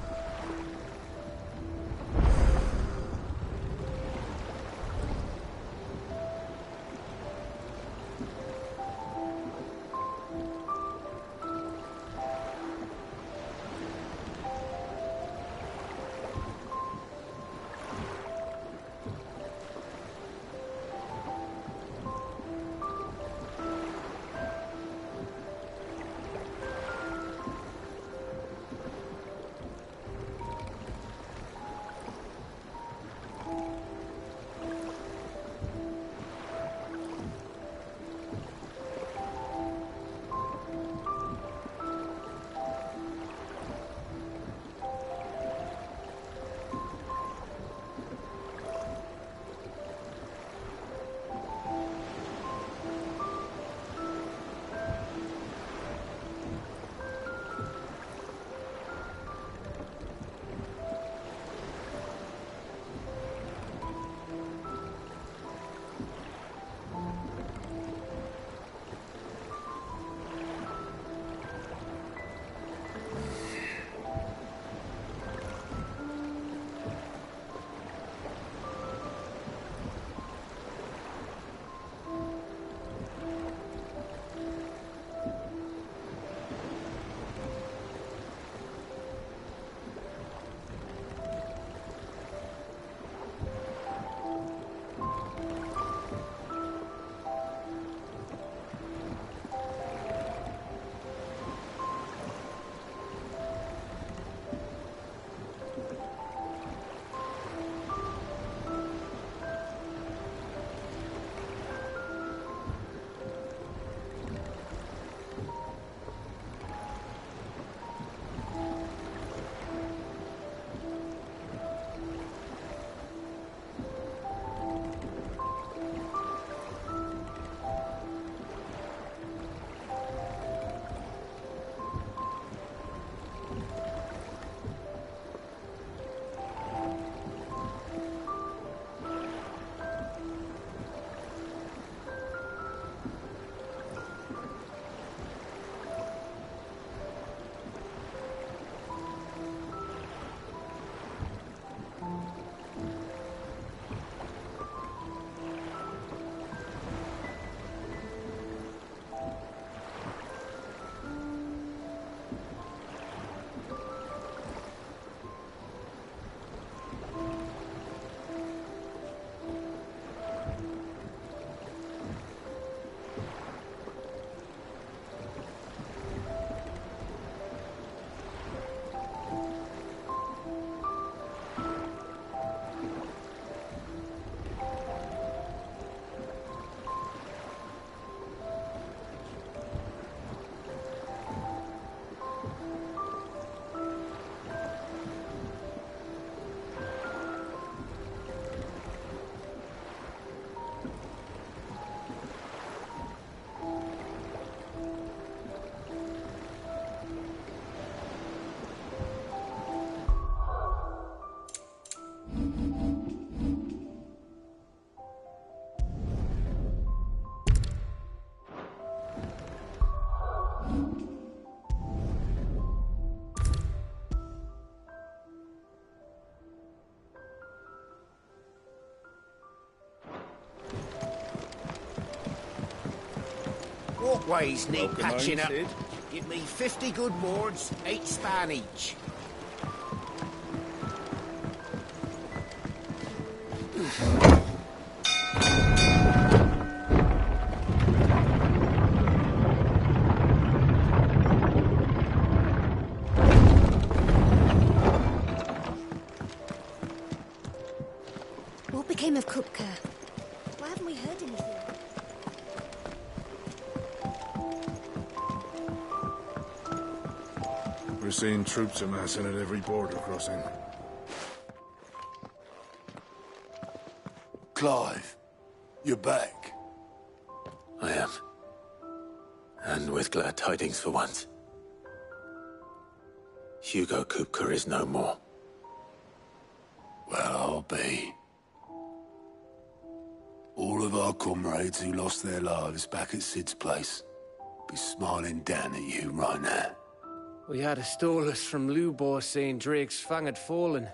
Walkways need Welcome patching home, up. Sid. Give me 50 good boards, 8 span each. What became of Kupka? Why haven't we heard anything? We're seeing troops amassing at every border crossing. Clive, you're back. I am. And with glad tidings for once. Hugo Kupka is no more. Well, I'll be. All of our comrades who lost their lives back at Sid's place be smiling down at you right now. We had a stolus from Lubor saying Drake's Fang had fallen.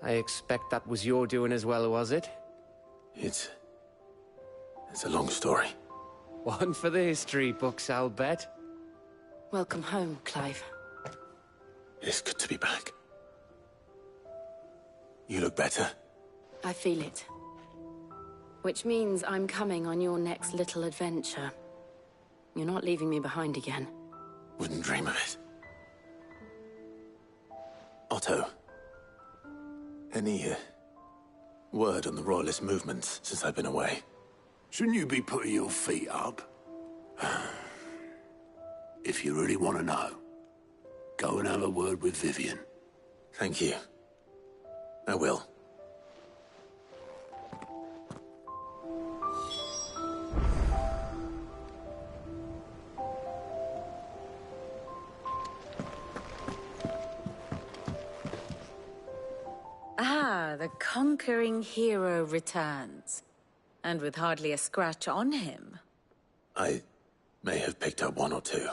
I expect that was your doing as well, was it? It's a long story. One for the history books, I'll bet. Welcome home, Clive. It's good to be back. You look better. I feel it. Which means I'm coming on your next little adventure. You're not leaving me behind again. Wouldn't dream of it. Otto, any word on the Royalist movements since I've been away? Shouldn't you be putting your feet up? If you really want to know, go and have a word with Vivian. Thank you. I will. Ah, the conquering hero returns. And with hardly a scratch on him. I may have picked up one or two.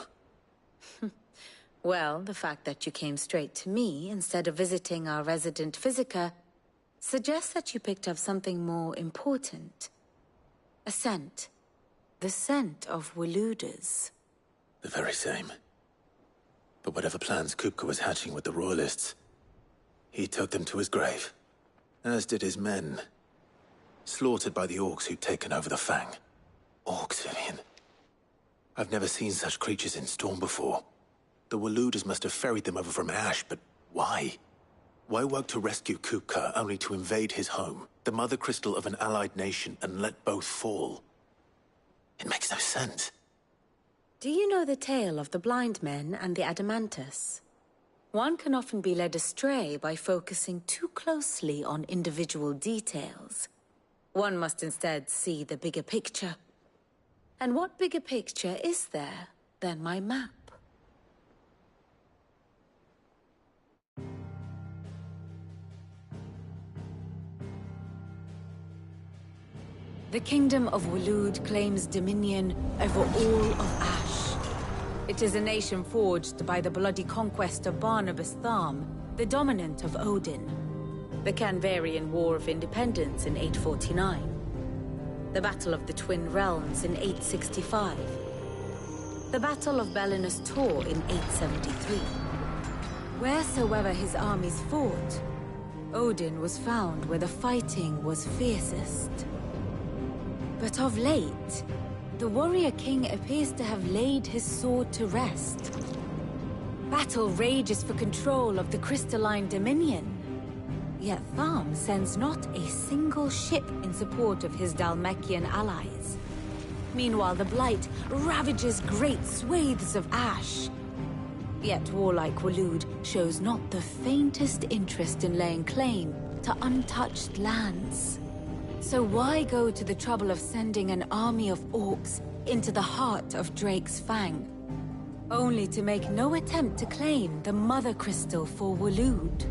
Well, the fact that you came straight to me instead of visiting our resident physiker suggests that you picked up something more important. A scent. The scent of Waludas. The very same. But whatever plans Kupka was hatching with the Royalists, he took them to his grave. As did his men. Slaughtered by the orcs who'd taken over the Fang. Orcs, Vivian. I've never seen such creatures in Storm before. The Waludas must have ferried them over from Ash, but why? Why work to rescue Kupka only to invade his home, the mother crystal of an allied nation, and let both fall? It makes no sense. Do you know the tale of the blind men and the Adamantus? One can often be led astray by focusing too closely on individual details. One must instead see the bigger picture. And what bigger picture is there than my map? The Kingdom of Waloed claims dominion over all of Ash. It is a nation forged by the bloody conquest of Barnabas Tharm, the dominant of Odin. The Canvarian War of Independence in 849. The Battle of the Twin Realms in 865. The Battle of Belinus Tor in 873. Wheresoever his armies fought, Odin was found where the fighting was fiercest. But of late, the warrior king appears to have laid his sword to rest. Battle rages for control of the crystalline dominion. Yet Tharm sends not a single ship in support of his Dhalmekian allies. Meanwhile, the Blight ravages great swathes of Ash. Yet warlike Waloed shows not the faintest interest in laying claim to untouched lands. So why go to the trouble of sending an army of orcs into the heart of Drake's Fang, only to make no attempt to claim the Mother Crystal for Waloed?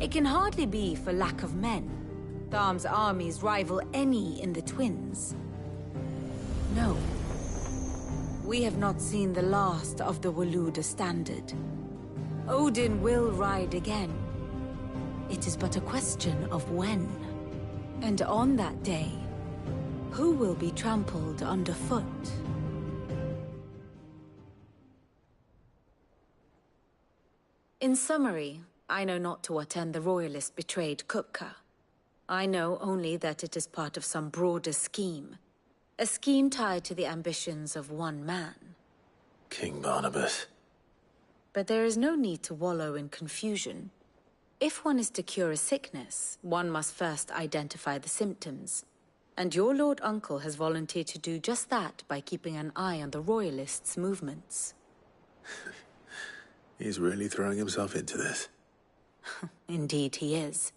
It can hardly be for lack of men. Tharm's armies rival any in the Twins. No. We have not seen the last of the Waluda standard. Odin will ride again. It is but a question of when. And on that day, who will be trampled underfoot? In summary, I know not to what end the Royalists betrayed Kupka. I know only that it is part of some broader scheme. A scheme tied to the ambitions of one man. King Barnabas. But there is no need to wallow in confusion. If one is to cure a sickness, one must first identify the symptoms. And your Lord Uncle has volunteered to do just that by keeping an eye on the Royalists' movements. He's really throwing himself into this. Indeed he is.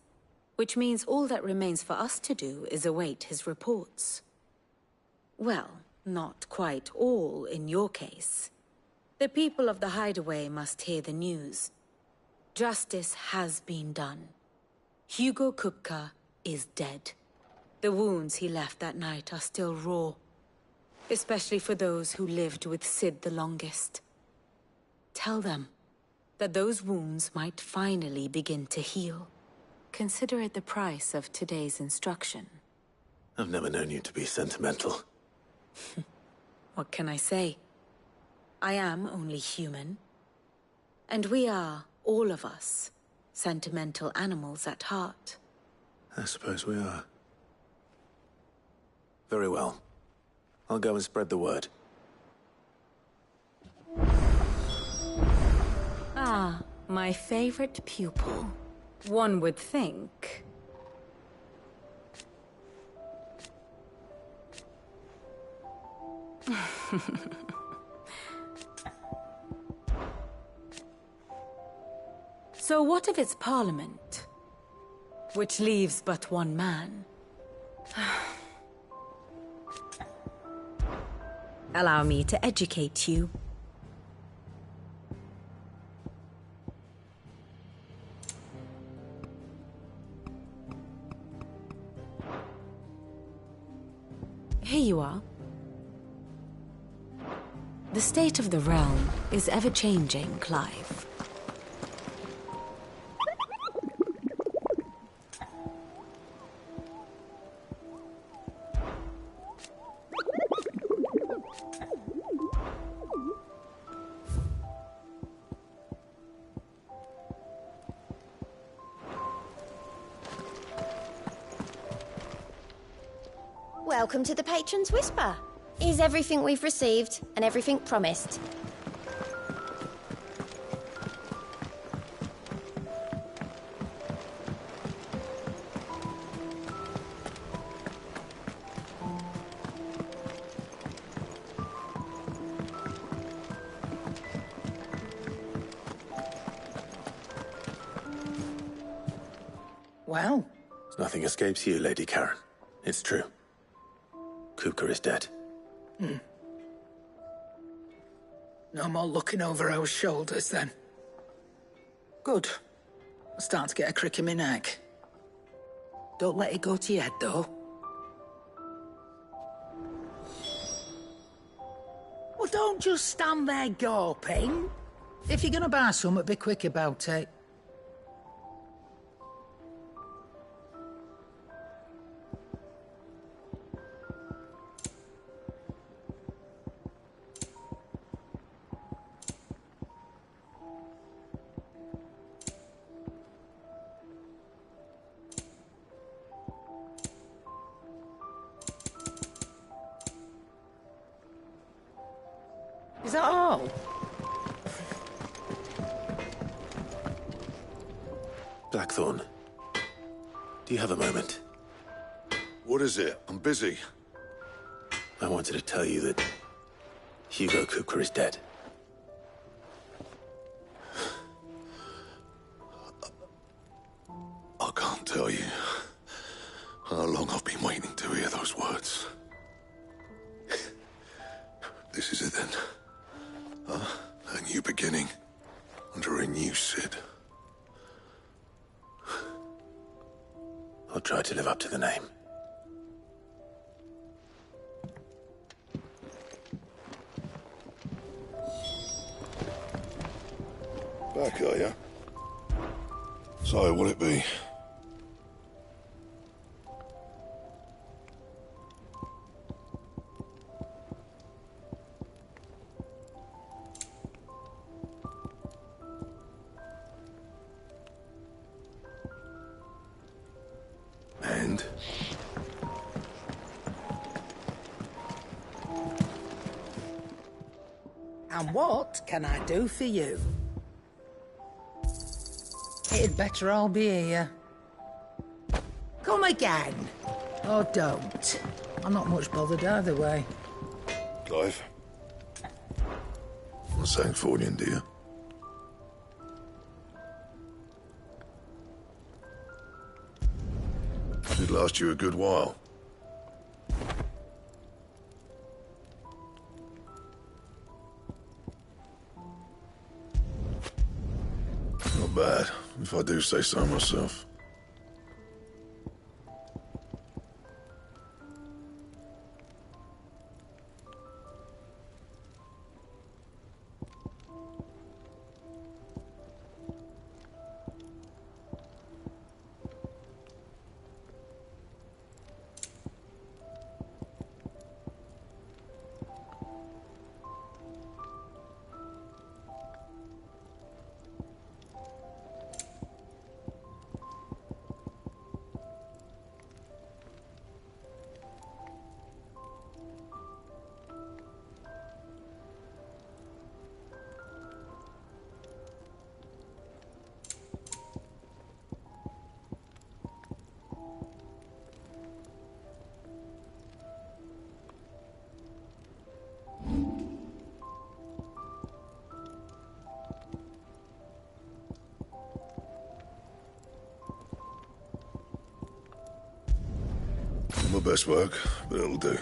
Which means all that remains for us to do is await his reports. Well, not quite all in your case. The people of the Hideaway must hear the news. Justice has been done. Hugo Kupka is dead. The wounds he left that night are still raw. Especially for those who lived with Sid the longest. Tell them that those wounds might finally begin to heal. Consider it the price of today's instruction. I've never known you to be sentimental. What can I say? I am only human. And we are, all of us, sentimental animals at heart. I suppose we are. Very well. I'll go and spread the word. Ah, my favorite pupil. One would think. So what of its parliament? Which leaves but one man. Allow me to educate you. Here you are. The state of the realm is ever-changing, Clive. Welcome to the Patron's Whisper. Is everything we've received and everything promised? Well? Nothing escapes you, Lady Karen. It's true. Kupka is dead. No more looking over our shoulders, then. Good. I'm starting to get a crick in my neck. Don't let it go to your head, though. Well, don't just stand there gawping. If you're gonna buy something, be quick about it. Is that all? Blackthorn, do you have a moment? What is it? I'm busy. I wanted to tell you that Hugo Kupka is dead. I can't tell you how long I've been waiting to hear those words. This is it then. A new beginning under a new Cid. I'll try to live up to the name. Back, are ya? So, will it be? And? And what can I do for you? It'd better all be here. Come again. Or don't. I'm not much bothered either way. Clive? I'm Sancfordian, dear. Should last you a good while. Not bad, if I do say so myself. my best work, but it'll do.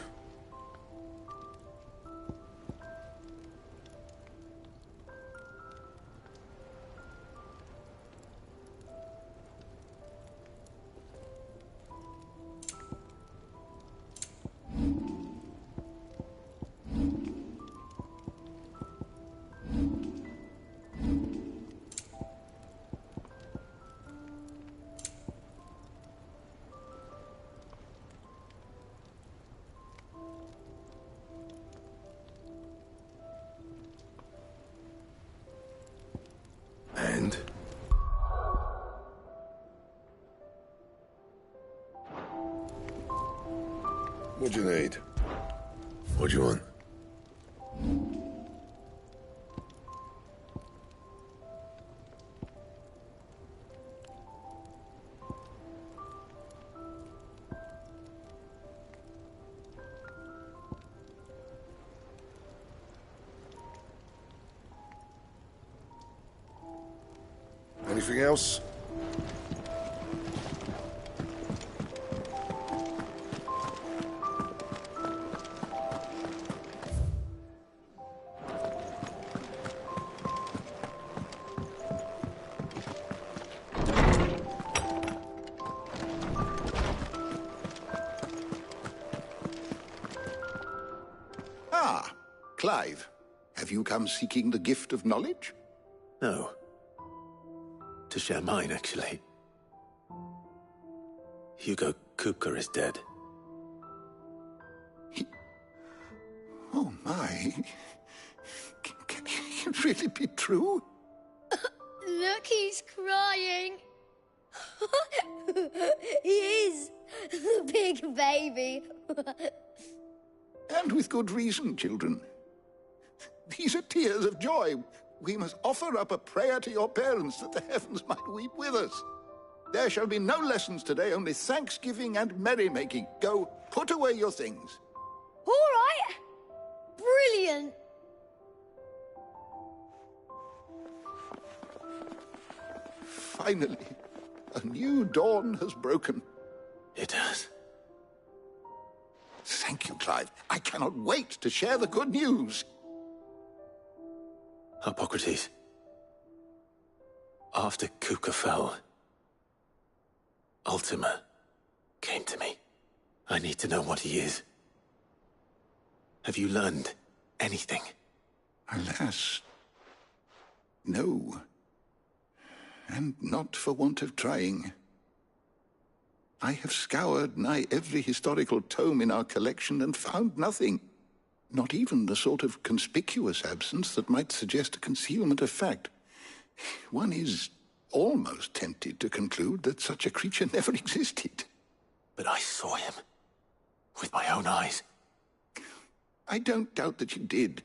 And? What do you need? What do you want? Anything else? Ah, Clive. Have you come seeking the gift of knowledge? No. To share mine, actually. Hugo Kupka is dead. Oh my. Can it really be true? Look, he's crying. He is. The big baby. And with good reason, children. These are tears of joy. We must offer up a prayer to your parents that the heavens might weep with us. There shall be no lessons today, only thanksgiving and merrymaking. Go, put away your things. All right. Brilliant. Finally, a new dawn has broken. It has. Thank you, Clive. I cannot wait to share the good news. Hippocrates. After Kupka fell, Ultima came to me. I need to know what he is. Have you learned anything? Alas, no. And not for want of trying. I have scoured nigh every historical tome in our collection and found nothing. Not even the sort of conspicuous absence that might suggest a concealment of fact. One is almost tempted to conclude that such a creature never existed. But I saw him. With my own eyes. I don't doubt that you did.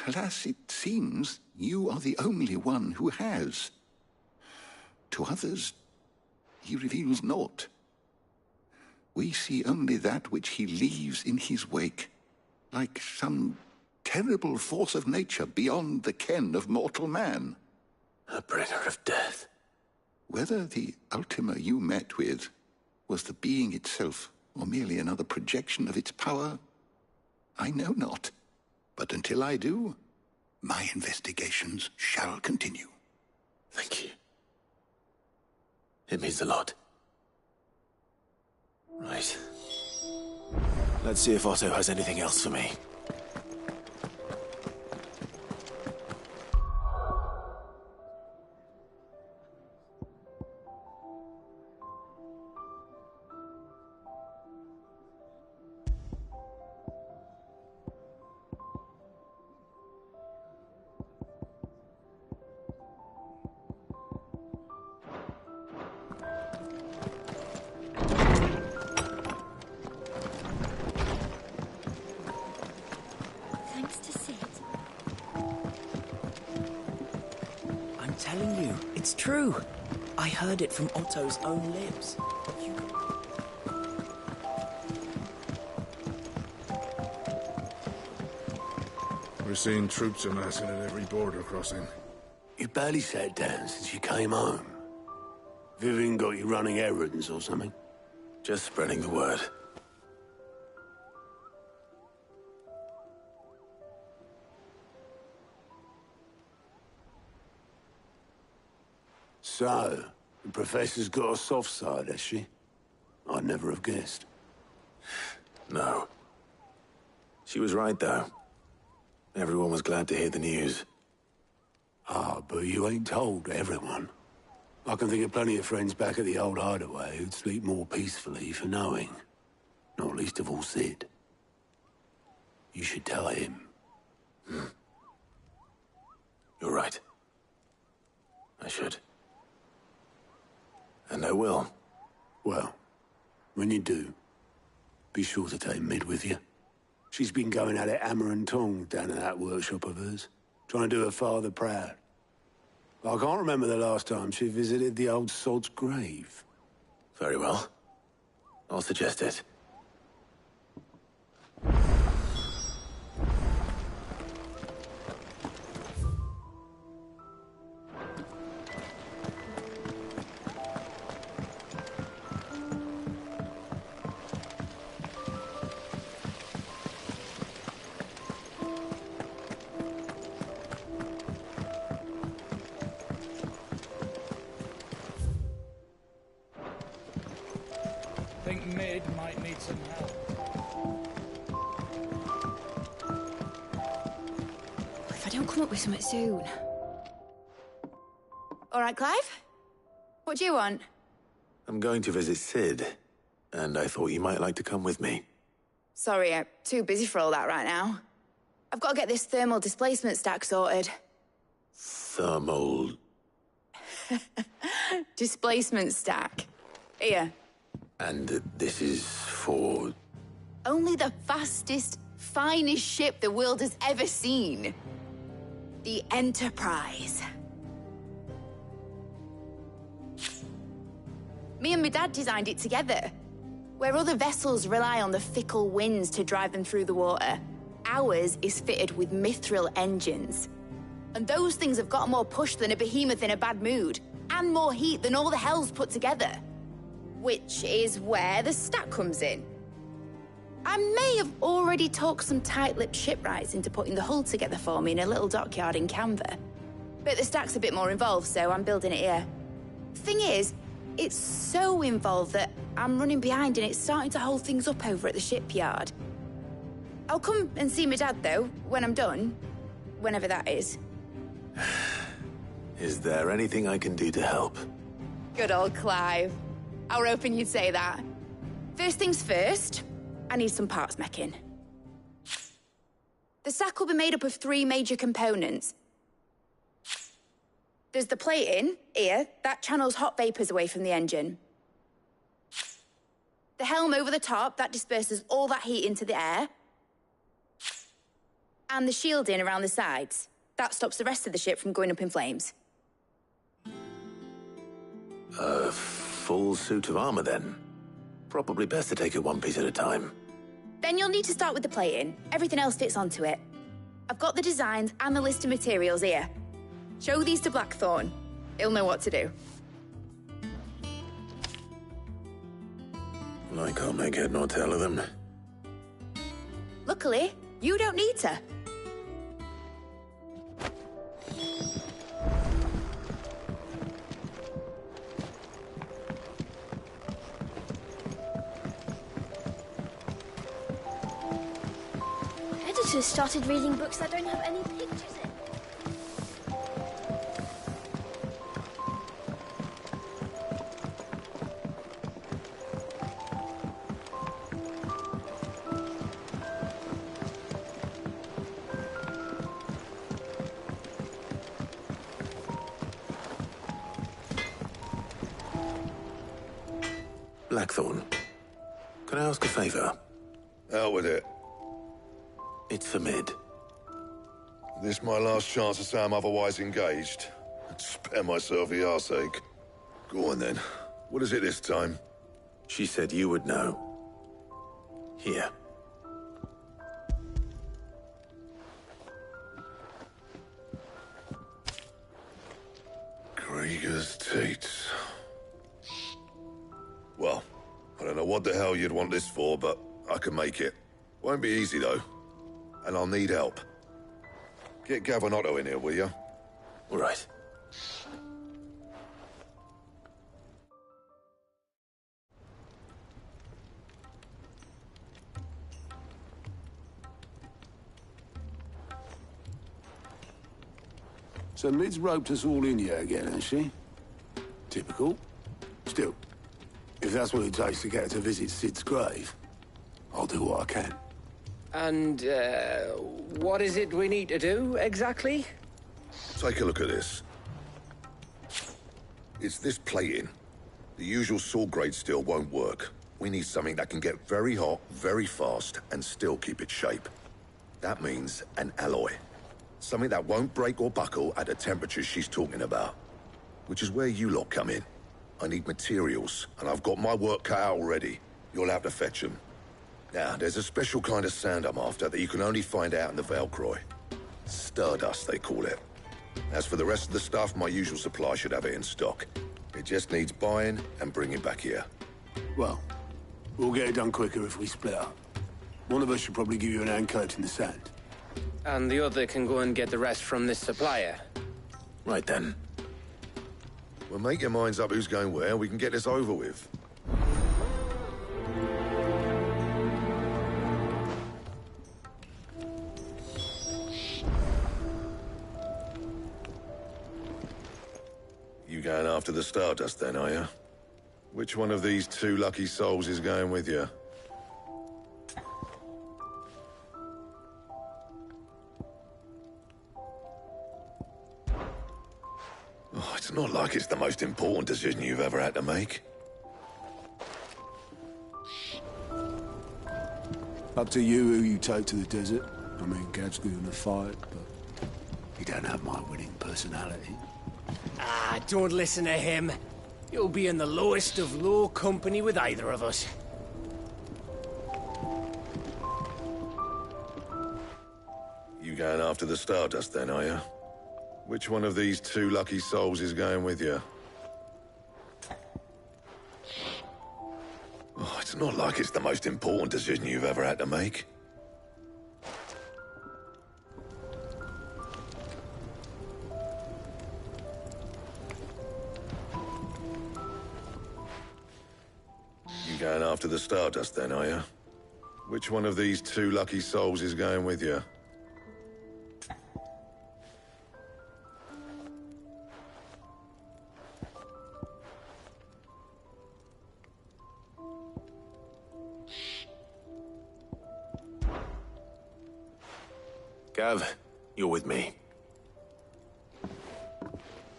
Alas, it seems you are the only one who has. To others, he reveals naught. We see only that which he leaves in his wake, like some terrible force of nature beyond the ken of mortal man. A bringer of death. Whether the Ultima you met with was the being itself, or merely another projection of its power, I know not. But until I do, my investigations shall continue. Thank you. It means a lot. Right. Let's see if Otto has anything else for me. Telling you, it's true. I heard it from Otto's own lips. We're seeing troops amassing at every border crossing. You barely sat down since you came home. Vivian got you running errands or something? Just spreading the word. So, the Professor's got a soft side, has she? I'd never have guessed. No. She was right, though. Everyone was glad to hear the news. Ah, but you ain't told everyone. I can think of plenty of friends back at the old hideaway who'd sleep more peacefully for knowing. Not least of all Sid. You should tell him. You're right. I should. And I will. Well, when you do, be sure to take Mid with you. She's been going at it hammer and tongs down at that workshop of hers, trying to do her father proud. I can't remember the last time she visited the old sod's grave. Very well. I'll suggest it. Think Mid might need some help. If I don't come up with something soon. All right, Clive? What do you want? I'm going to visit Sid, and I thought you might like to come with me. Sorry, I'm too busy for all that right now. I've got to get this thermal displacement stack sorted. Thermal... Displacement stack. Here. And this is for... Only the fastest, finest ship the world has ever seen. The Enterprise. Me and my dad designed it together. Where other vessels rely on the fickle winds to drive them through the water, ours is fitted with mithril engines. And those things have got more push than a behemoth in a bad mood, and more heat than all the hells put together. Which is where the stack comes in. I may have already talked some tight-lipped shipwrights into putting the hull together for me in a little dockyard in Canva. But the stack's a bit more involved, so I'm building it here. Thing is, it's so involved that I'm running behind and it's starting to hold things up over at the shipyard. I'll come and see my dad, though, when I'm done. Whenever that is. Is there anything I can do to help? Good old Clive. I were hoping you'd say that. First things first, I need some parts meching. The stack will be made up of 3 major components. There's the plating, here, that channels hot vapors away from the engine. The helm over the top, that disperses all that heat into the air. And the shielding around the sides, that stops the rest of the ship from going up in flames. Full suit of armor, then. Probably best to take it one piece at a time. Then you'll need to start with the plating. Everything else fits onto it. I've got the designs and the list of materials here. Show these to Blackthorn. He'll know what to do. I can't make head nor tail of them. Luckily, you don't need to. Editors started reading books that don't have any pictures in. Blackthorn, can I ask a favor? Out with it. It's for Mid. This my last chance to say I'm otherwise engaged. Spare myself the arseache. Go on then. What is it this time? She said you would know. Here. Krieger's Teats. Well, I don't know what the hell you'd want this for, but I can make it. Won't be easy, though. And I'll need help. Get Gavin Otto in here, will you? All right. So Mid's roped us all in here again, has she? Typical. Still, if that's what it takes to get her to visit Sid's grave, I'll do what I can. And, what is it we need to do, exactly? Take a look at this. It's this plating. The usual sword grade steel won't work. We need something that can get very hot, very fast, and still keep its shape. That means an alloy. Something that won't break or buckle at the temperatures she's talking about. Which is where you lot come in. I need materials, and I've got my work cut out already. You'll have to fetch them. Now, there's a special kind of sand I'm after that you can only find out in the Velcroy. Stardust, they call it. As for the rest of the stuff, my usual supply should have it in stock. It just needs buying and bringing back here. Well, we'll get it done quicker if we split up. One of us should probably give you an hand coating the sand. And the other can go and get the rest from this supplier. Right then. Well, make your minds up who's going where, and we can get this over with. You going after the Stardust then, are you? Which one of these two lucky souls is going with you? Oh, it's not like it's the most important decision you've ever had to make. Up to you who you take to the desert. I mean, Gav's good in a fight, but he don't have my winning personality. Ah, don't listen to him. You'll be in the lowest of low company with either of us. You going after the Stardust then, are you? Which one of these two lucky souls is going with you? Oh, it's not like it's the most important decision you've ever had to make. You going after the Stardust then, are you? Which one of these two lucky souls is going with you? Gav, you're with me.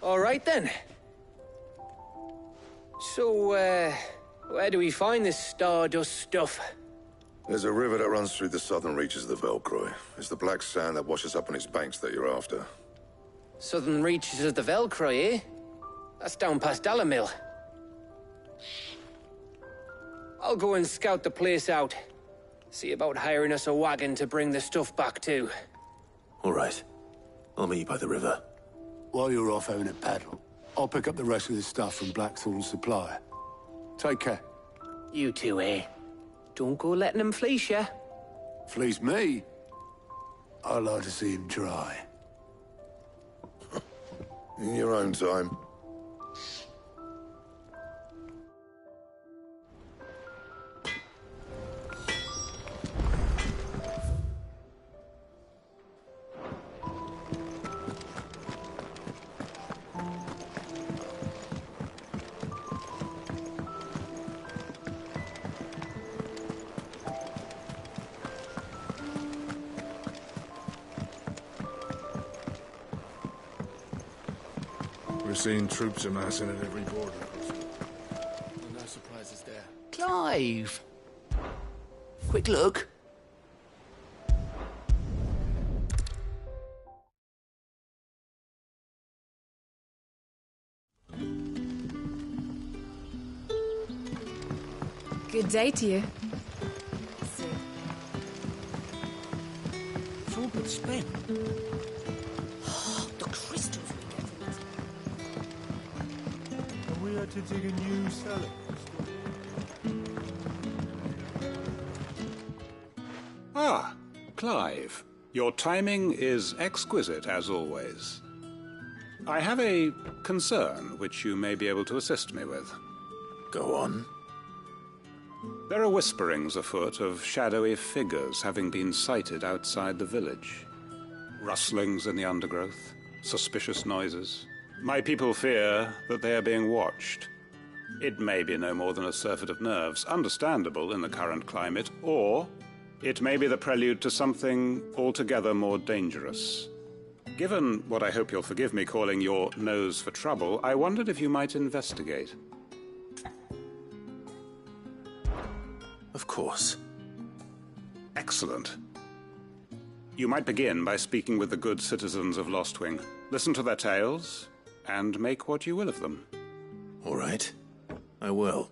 All right, then. So, where do we find this Stardust stuff? There's a river that runs through the southern reaches of the Velcroy. It's the black sand that washes up on its banks that you're after. Southern reaches of the Velcroy, eh? That's down past Dalamil. I'll go and scout the place out. See about hiring us a wagon to bring the stuff back to. All right. I'll meet you by the river. While you're off having a paddle, I'll pick up the rest of the stuff from Blackthorn's supplier. Take care. You two, eh? Don't go letting him fleece ya. Fleece me? I'd like to see him try. In your own time. We're seeing troops amassing at every border. No surprises there. Clive! Quick look. Good day to you. It's all but spent. The crystals we get from it. Are we had to dig a new cellar? Ah, Clive. Your timing is exquisite, as always. I have a concern which you may be able to assist me with. Go on. There are whisperings afoot of shadowy figures having been sighted outside the village. Rustlings in the undergrowth, suspicious noises. My people fear that they are being watched. It may be no more than a surfeit of nerves, understandable in the current climate, or it may be the prelude to something altogether more dangerous. Given what I hope you'll forgive me calling your nose for trouble, I wondered if you might investigate. Of course. Excellent. You might begin by speaking with the good citizens of Lostwing. Listen to their tales, and make what you will of them. All right. I will.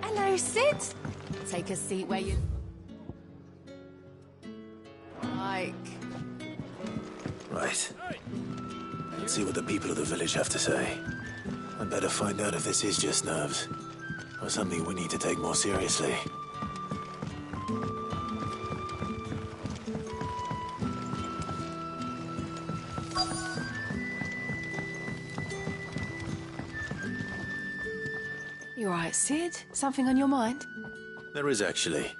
Hello, Sid. Take a seat where you like. Right. Let's see what the people of the village have to say. I'd better find out if this is just nerves, or something we need to take more seriously. You all right, Sid? Something on your mind? There is, actually.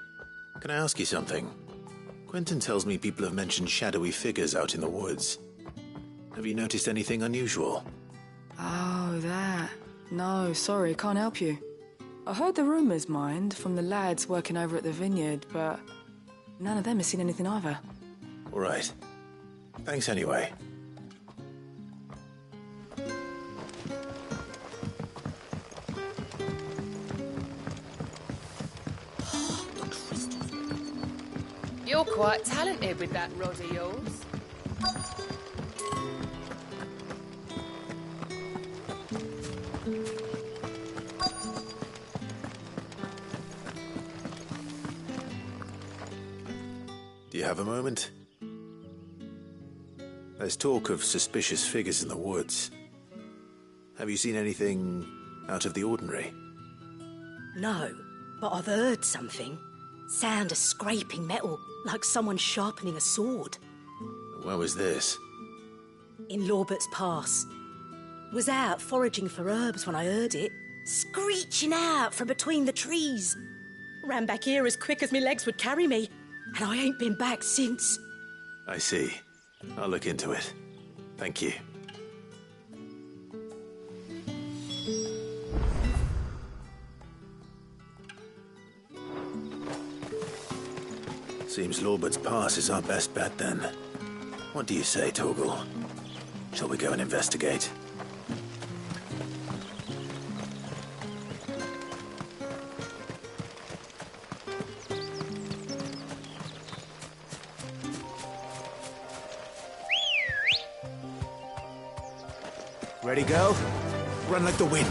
Can I ask you something? Quentin tells me people have mentioned shadowy figures out in the woods. Have you noticed anything unusual? Oh, that. No, sorry, can't help you. I heard the rumours, mind, from the lads working over at the vineyard, but none of them has seen anything either. All right. Thanks anyway. You're quite talented with that rod of yours. Do you have a moment? There's talk of suspicious figures in the woods. Have you seen anything out of the ordinary? No, but I've heard something. Sound of scraping metal, like someone sharpening a sword. Where was this? In Lorbert's Pass. Was out foraging for herbs when I heard it, screeching out from between the trees. Ran back here as quick as my legs would carry me, and I ain't been back since. I see. I'll look into it. Thank you. Seems Lorbert's Pass is our best bet, then. What do you say, Torgal? Shall we go and investigate? Ready, go? Run like the wind.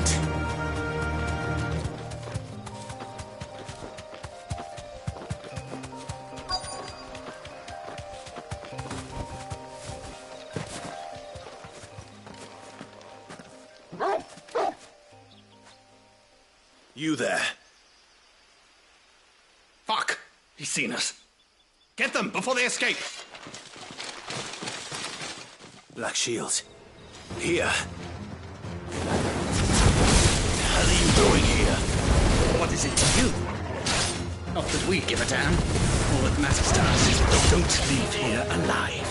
You there. Fuck! He's seen us. Get them before they escape! Black Shields. Here. What are you doing here? What is it to you? Not that we give a damn. All that matters to us is don't leave here alive.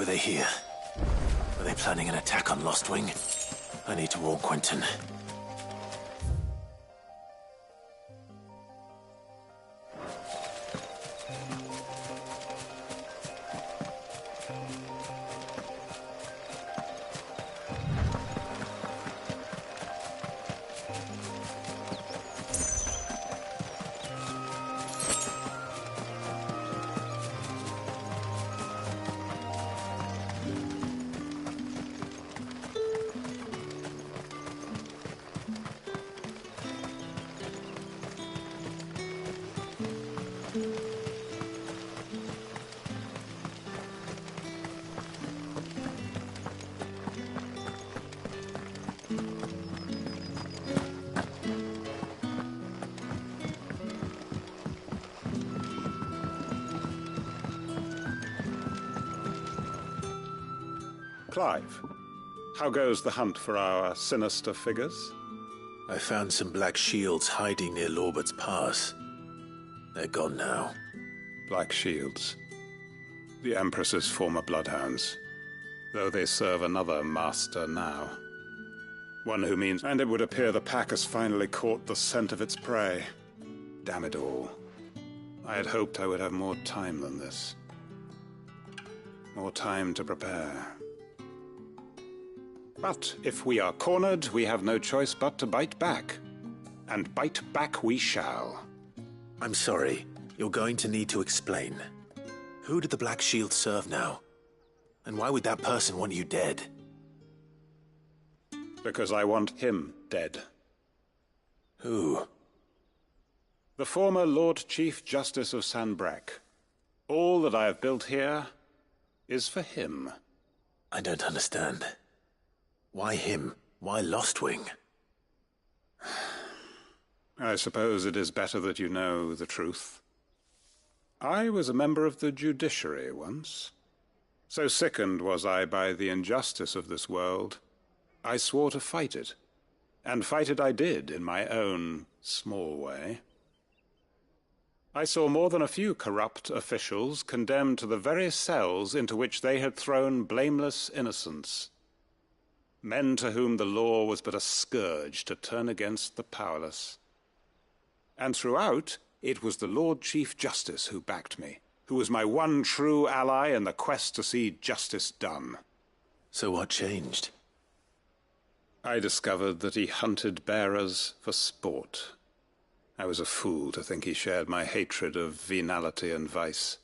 were they here? Were they planning an attack on Lostwing? I need to warn Quentin. Clive, how goes the hunt for our sinister figures? I found some black shields hiding near Lorbert's Pass. They're gone now. Black shields. The Empress's former bloodhounds. Though they serve another master now. One who means... And it would appear the pack has finally caught the scent of its prey. Damn it all. I had hoped I would have more time than this. More time to prepare. But if we are cornered, we have no choice but to bite back. And bite back we shall. I'm sorry. You're going to need to explain. Who did the Black Shield serve now? And why would that person want you dead? Because I want him dead. Who? The former Lord Chief Justice of Sanbreque. All that I have built here is for him. I don't understand. Why him? Why Lostwing? I suppose it is better that you know the truth. I was a member of the judiciary once. So sickened was I by the injustice of this world, I swore to fight it. And fight it I did, in my own small way. I saw more than a few corrupt officials condemned to the very cells into which they had thrown blameless innocents. Men to whom the law was but a scourge to turn against the powerless. And throughout, it was the Lord Chief Justice who backed me, who was my one true ally in the quest to see justice done. So what changed? I discovered that he hunted bearers for sport. I was a fool to think he shared my hatred of venality and vice.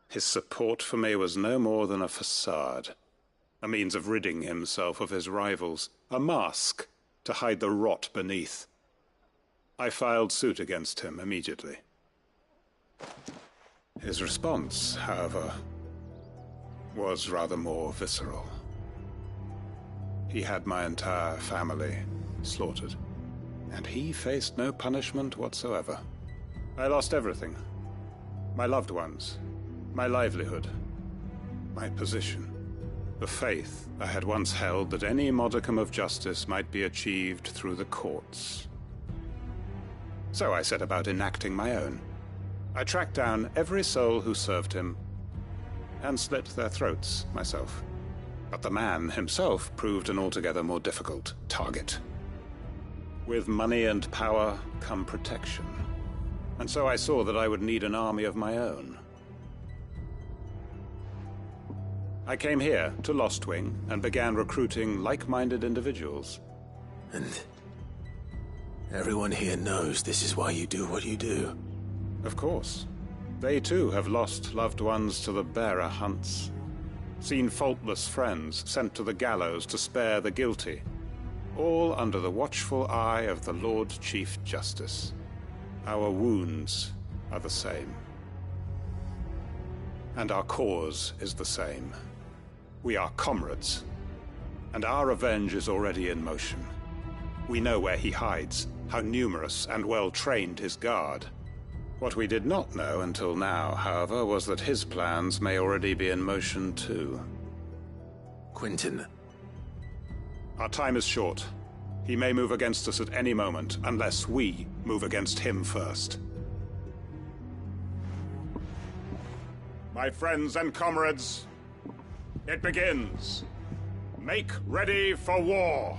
His support for me was no more than a facade. A means of ridding himself of his rivals, a mask to hide the rot beneath. I filed suit against him immediately. His response, however, was rather more visceral. He had my entire family slaughtered, and he faced no punishment whatsoever. I lost everything. My loved ones, my livelihood, my position. The faith I had once held that any modicum of justice might be achieved through the courts. So I set about enacting my own. I tracked down every soul who served him, and slit their throats myself. But the man himself proved an altogether more difficult target. With money and power come protection, and so I saw that I would need an army of my own. I came here to Lostwing and began recruiting like-minded individuals. And everyone here knows this is why you do what you do. Of course. They too have lost loved ones to the bearer hunts. Seen faultless friends sent to the gallows to spare the guilty. All under the watchful eye of the Lord Chief Justice. Our wounds are the same. And our cause is the same. We are comrades, and our revenge is already in motion. We know where he hides, how numerous and well-trained his guard. What we did not know until now, however, was that his plans may already be in motion too. Quentin. Our time is short. He may move against us at any moment, unless we move against him first. My friends and comrades, It begins. Make ready for war.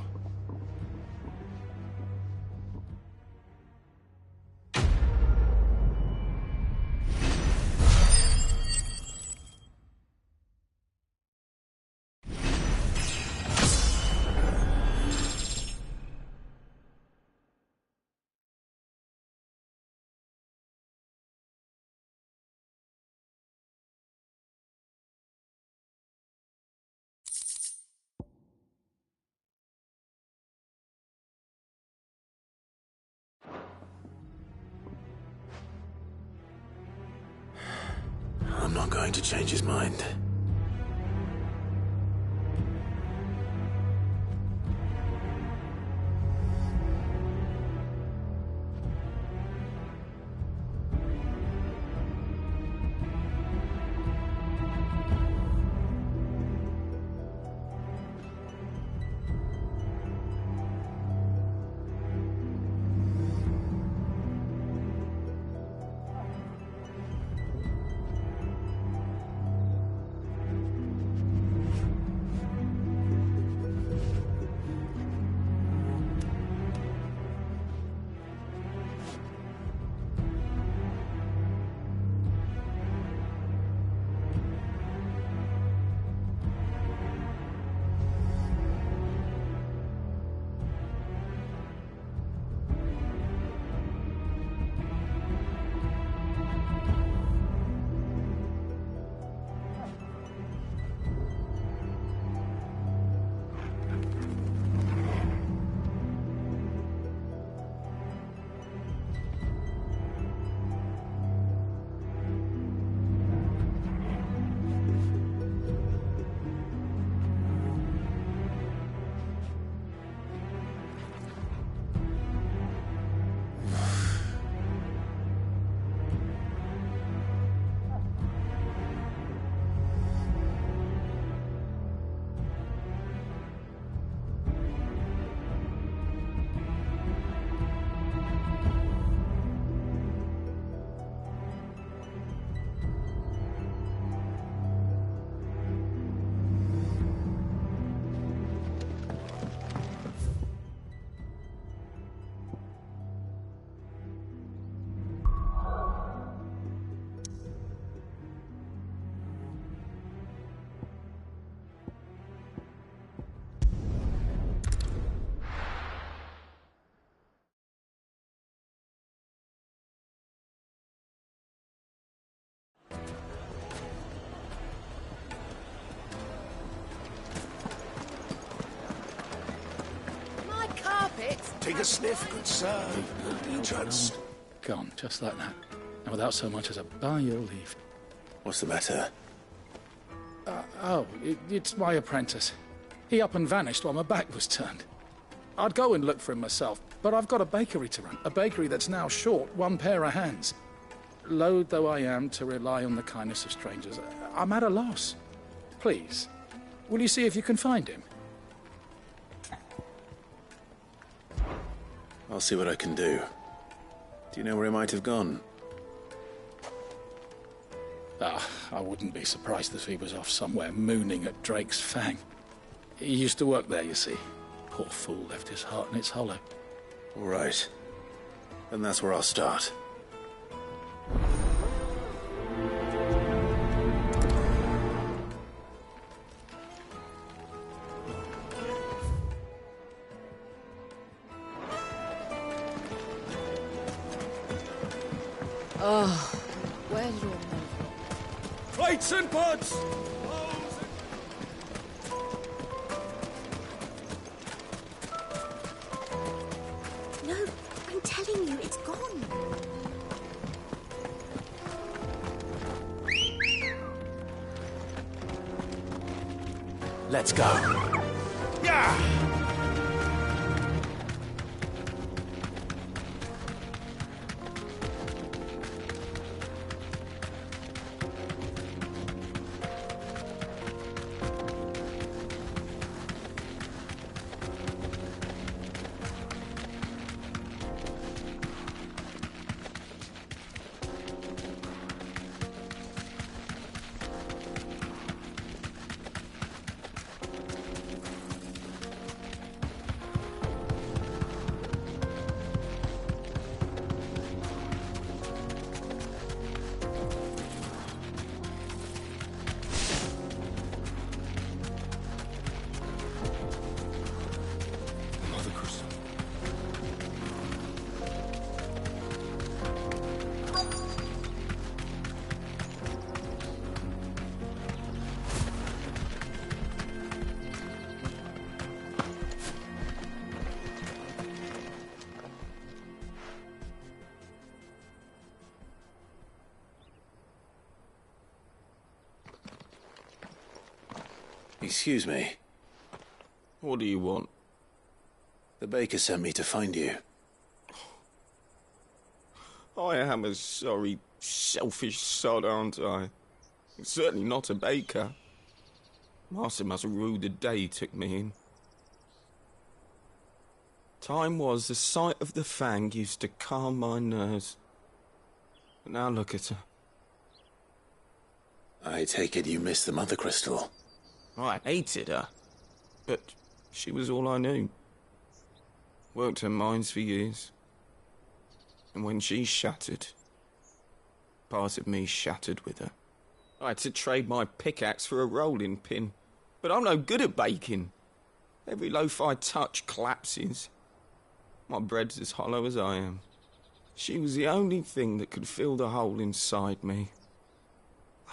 I'm not going to change his mind. Take a sniff, good sir. You just... Gone, just like that. And without so much as a by your leave. What's the matter? It's my apprentice. He up and vanished while my back was turned. I'd go and look for him myself, but I've got a bakery to run. A bakery that's now short one pair of hands. Loath though I am to rely on the kindness of strangers, I'm at a loss. Please, will you see if you can find him? I'll see what I can do. Do you know where he might have gone? I wouldn't be surprised if he was off somewhere mooning at Drake's Fang. He used to work there, you see. Poor fool left his heart in its hollow. All right. Then that's where I'll start. Oh, where's your... Plates and pots! No, I'm telling you, it's gone. Let's go. Yeah! Excuse me. What do you want? The baker sent me to find you. I am a sorry, selfish sod, aren't I? Certainly not a baker. Master must have ruled the day he took me in. Time was the sight of the Fang used to calm my nerves. But now look at her. I take it you missed the Mother Crystal. I hated her, but she was all I knew. Worked her mines for years. And when she shattered, part of me shattered with her. I had to trade my pickaxe for a rolling pin, but I'm no good at baking. Every loaf I touch collapses. My bread's as hollow as I am. She was the only thing that could fill the hole inside me.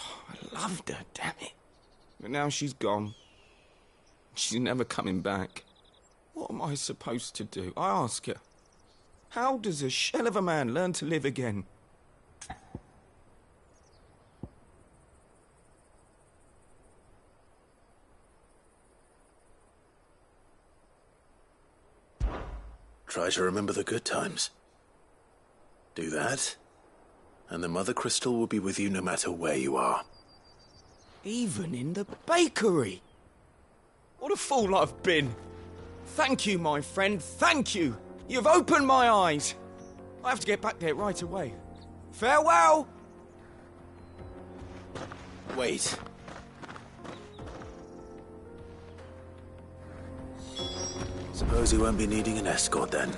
Oh, I loved her, damn it. But now she's gone. She's never coming back. What am I supposed to do? I ask her. How does a shell of a man learn to live again? Try to remember the good times. Do that, and the Mother Crystal will be with you no matter where you are. Even in the bakery. What a fool I've been. Thank you, my friend, thank you. You've opened my eyes. I have to get back there right away. Farewell! Wait. Suppose you won't be needing an escort then.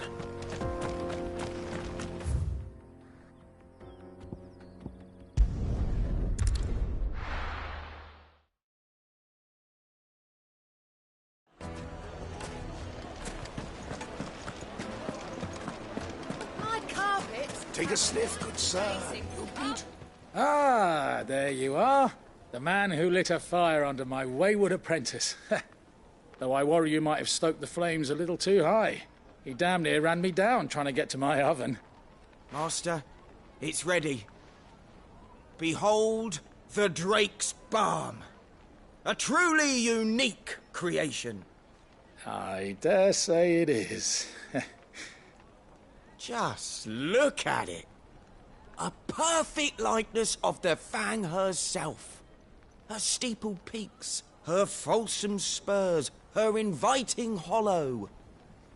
Take a sniff, good sir. Ah, there you are. The man who lit a fire under my wayward apprentice. Though I worry you might have stoked the flames a little too high. He damn near ran me down trying to get to my oven. Master, it's ready. Behold the Drake's Balm. A truly unique creation. I dare say it is. Just look at it. A perfect likeness of the Fang herself. Her steepled peaks, her fulsome spurs, her inviting hollow.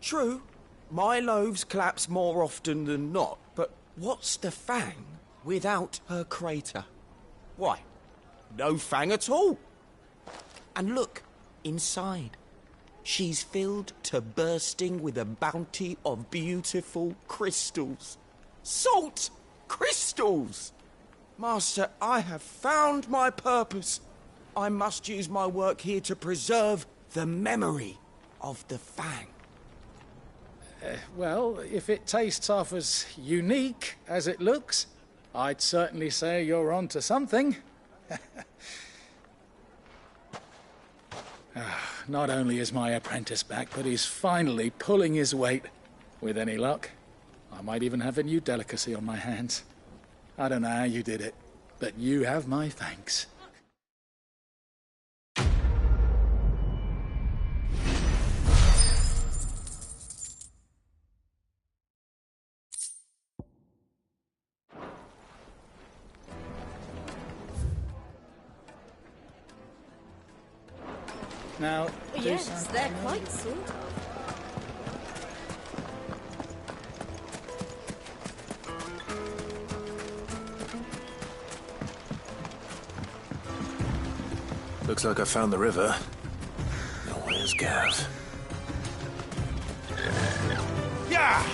True, my loaves collapse more often than not, but what's the Fang without her crater? Why, no Fang at all. And look, inside. She's filled to bursting with a bounty of beautiful crystals. Salt crystals! Master, I have found my purpose. I must use my work here to preserve the memory of the Fang. Well, if it tastes half as unique as it looks, I'd certainly say you're onto something. Not only is my apprentice back, but he's finally pulling his weight. With any luck, I might even have a new delicacy on my hands. I don't know how you did it, but you have my thanks. Now, yes, they're quite sort of. Looks like I found the river. Now where's Gav? Yeah!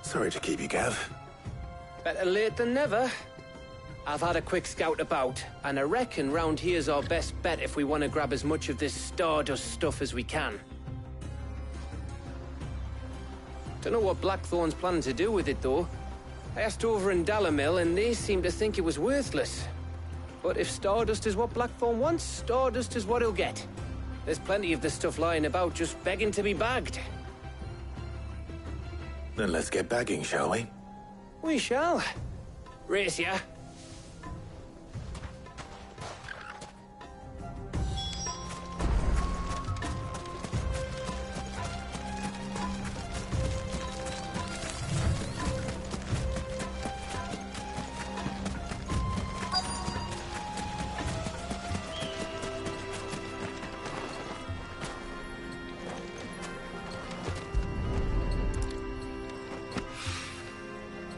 Sorry to keep you, Gav. Better late than never. I've had a quick scout about, and I reckon round here's our best bet if we want to grab as much of this stardust stuff as we can. Don't know what Blackthorn's planning to do with it, though. I asked over in Dalamil, and they seem to think it was worthless. But if Stardust is what Blackthorn wants, Stardust is what he'll get. There's plenty of this stuff lying about just begging to be bagged. Then let's get bagging, shall we? We shall. Race ya.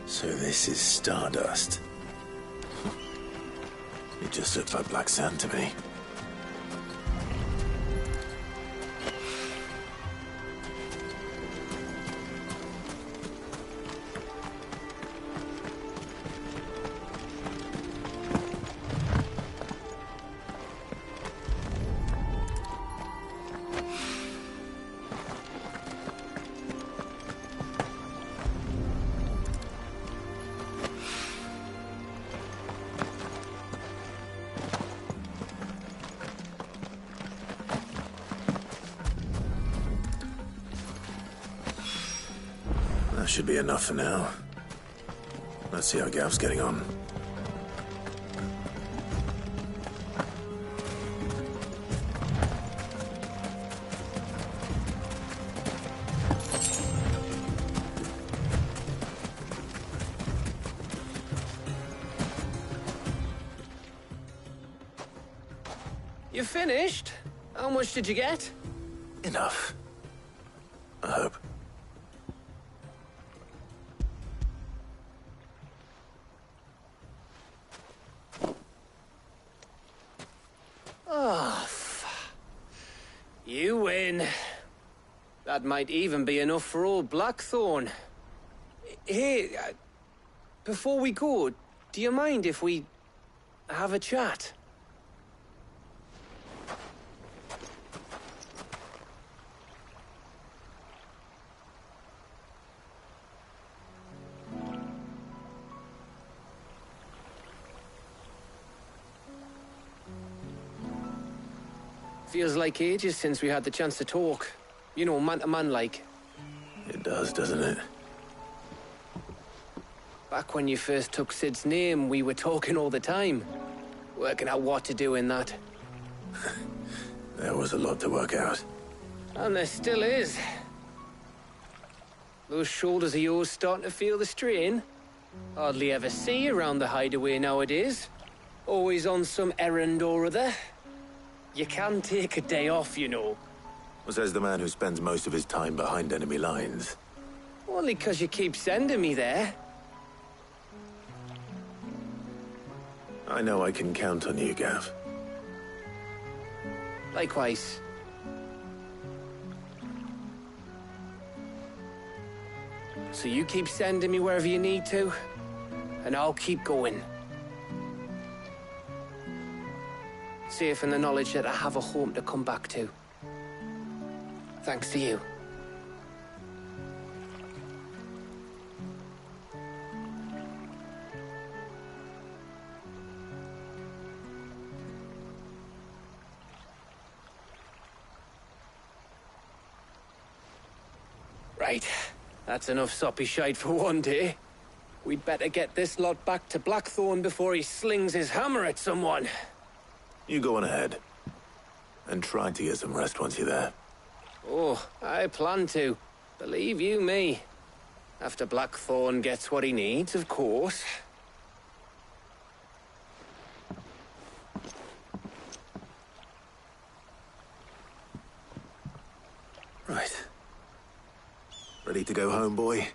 So this is Stardust. It just looks like black sand to me. That should be enough for now. Let's see how Gav's getting on. You finished? How much did you get? Enough. I hope. Oh, you win. That might even be enough for old Blackthorn. Hey, before we go, do you mind if we have a chat? Feels like ages since we had the chance to talk. You know, man to man like. It does, doesn't it? Back when you first took Sid's name, we were talking all the time. Working out what to do in that. There was a lot to work out. And there still is. Those shoulders of yours starting to feel the strain. Hardly ever see you around the hideaway nowadays. Always on some errand or other. You can take a day off, you know. Well, says the man who spends most of his time behind enemy lines. Only 'cause you keep sending me there. I know I can count on you, Gav. Likewise. So you keep sending me wherever you need to, and I'll keep going. Safe in the knowledge that I have a home to come back to. Thanks to you. Right. That's enough soppy shite for one day. We'd better get this lot back to Blackthorn before he slings his hammer at someone. You go on ahead. And try to get some rest once you're there. Oh, I plan to. Believe you me. After Blackthorn gets what he needs, of course. Right. Ready to go home, boy?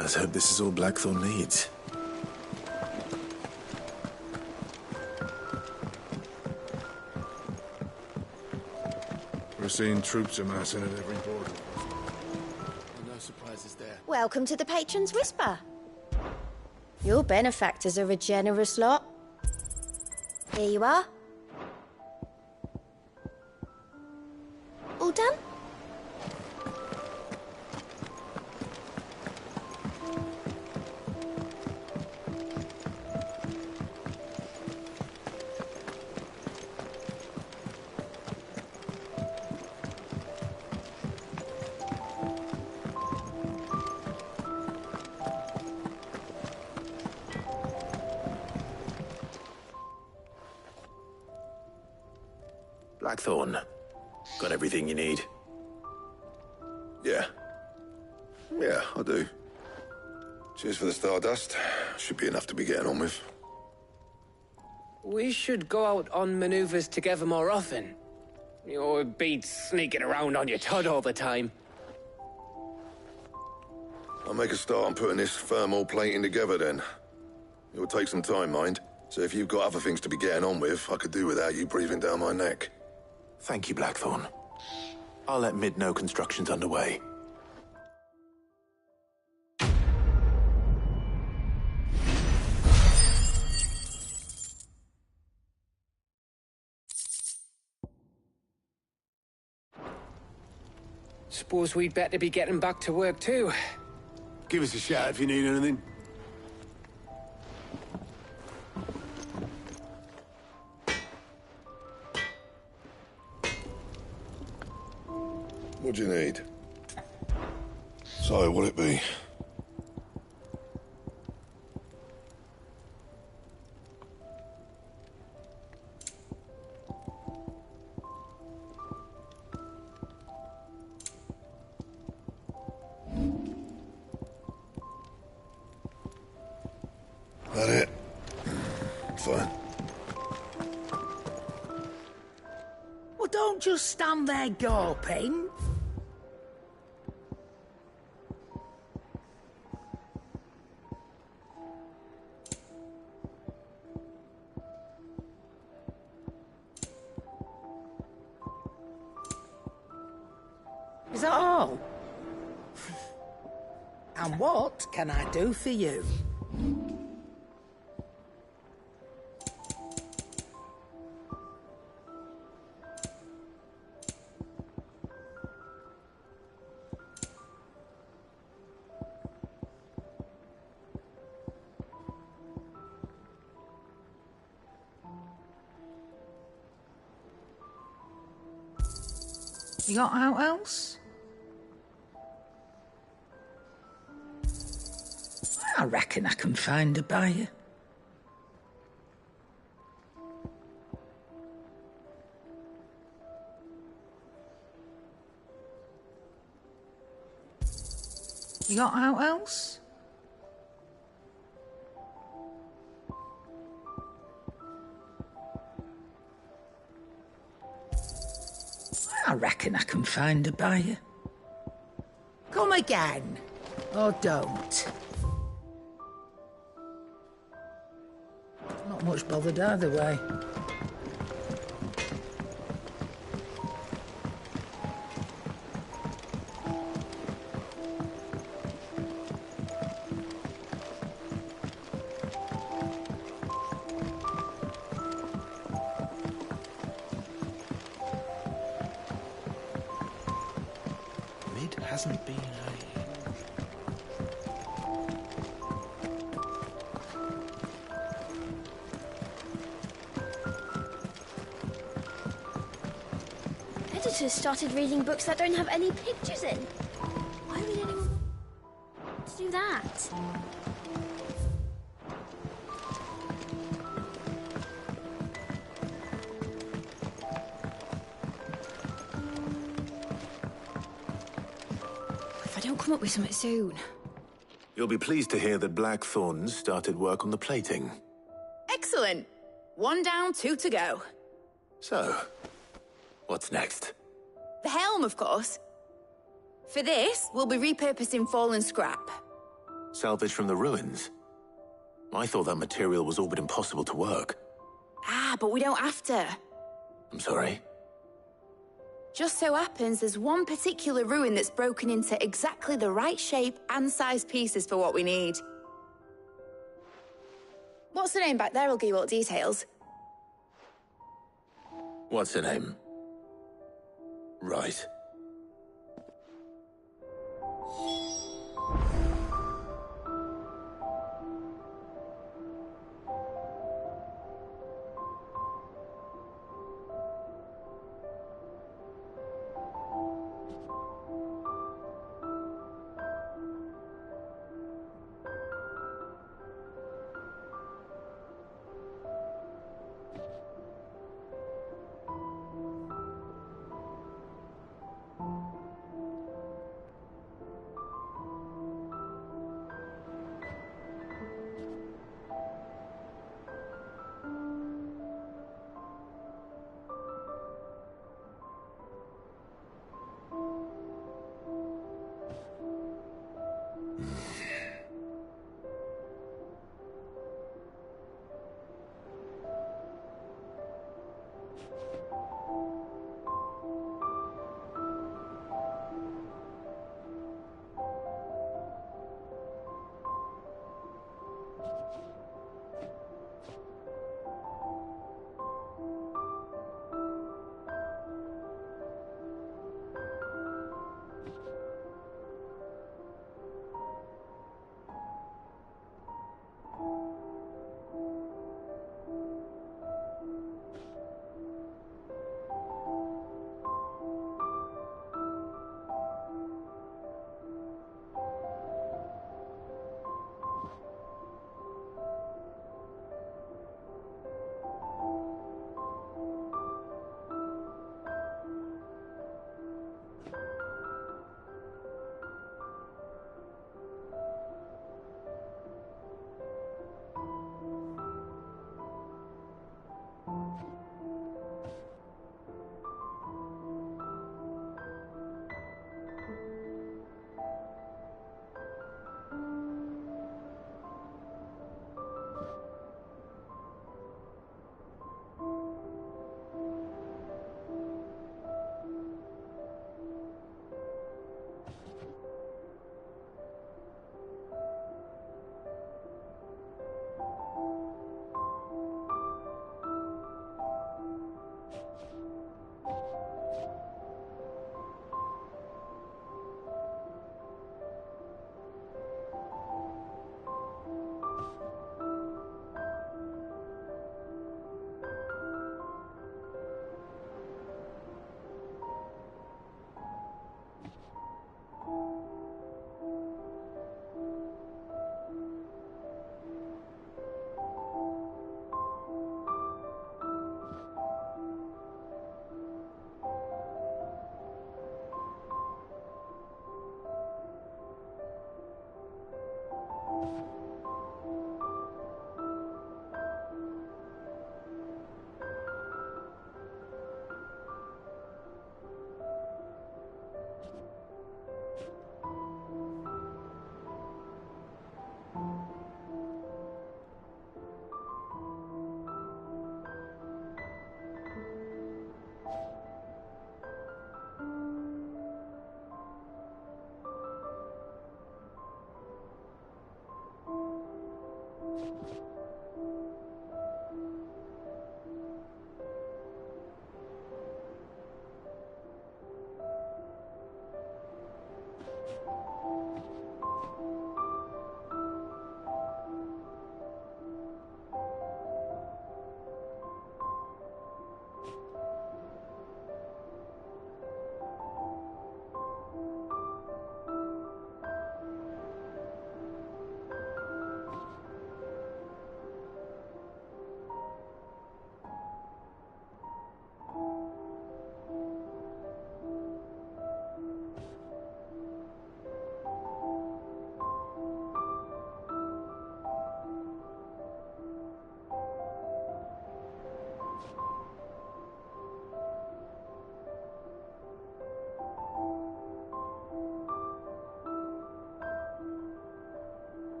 Let's hope this is all Blackthorn needs. We're seeing troops amassing at every border. No surprises there. Welcome to the Patron's Whisper. Your benefactors are a generous lot. Here you are. All done? Blackthorn, got everything you need? Yeah. Yeah, I do. Cheers for the stardust. Should be enough to be getting on with. We should go out on maneuvers together more often. It beats sneaking around on your tud all the time. I'll make a start on putting this thermal plating together then. It will take some time, mind. So if you've got other things to be getting on with, I could do without you breathing down my neck. Thank you, Blackthorn. I'll let Mid know construction's underway. Suppose we'd better be getting back to work too. Give us a shout if you need anything. What do you need? So, what'll it be? That it? Fine. Well, don't just stand there gawping. Is that all? And what can I do for you? You got out else? I reckon I can find a buyer. You got out else? I reckon I can find a buyer. Come again, or don't. Not much bothered either way. Mid hasn't been Editors started reading books that don't have any pictures in. Why would anyone want to do that? If I don't come up with something soon. You'll be pleased to hear that Blackthorn's started work on the plating. Excellent. 1 down, 2 to go. So, what's next? The helm, of course. For this, we'll be repurposing fallen scrap. Salvage from the ruins? I thought that material was all but impossible to work. Ah, but we don't have to. I'm sorry? Just so happens there's one particular ruin that's broken into exactly the right shape and size pieces for what we need. What's the name back there? I'll give you all the details. What's her name? Right.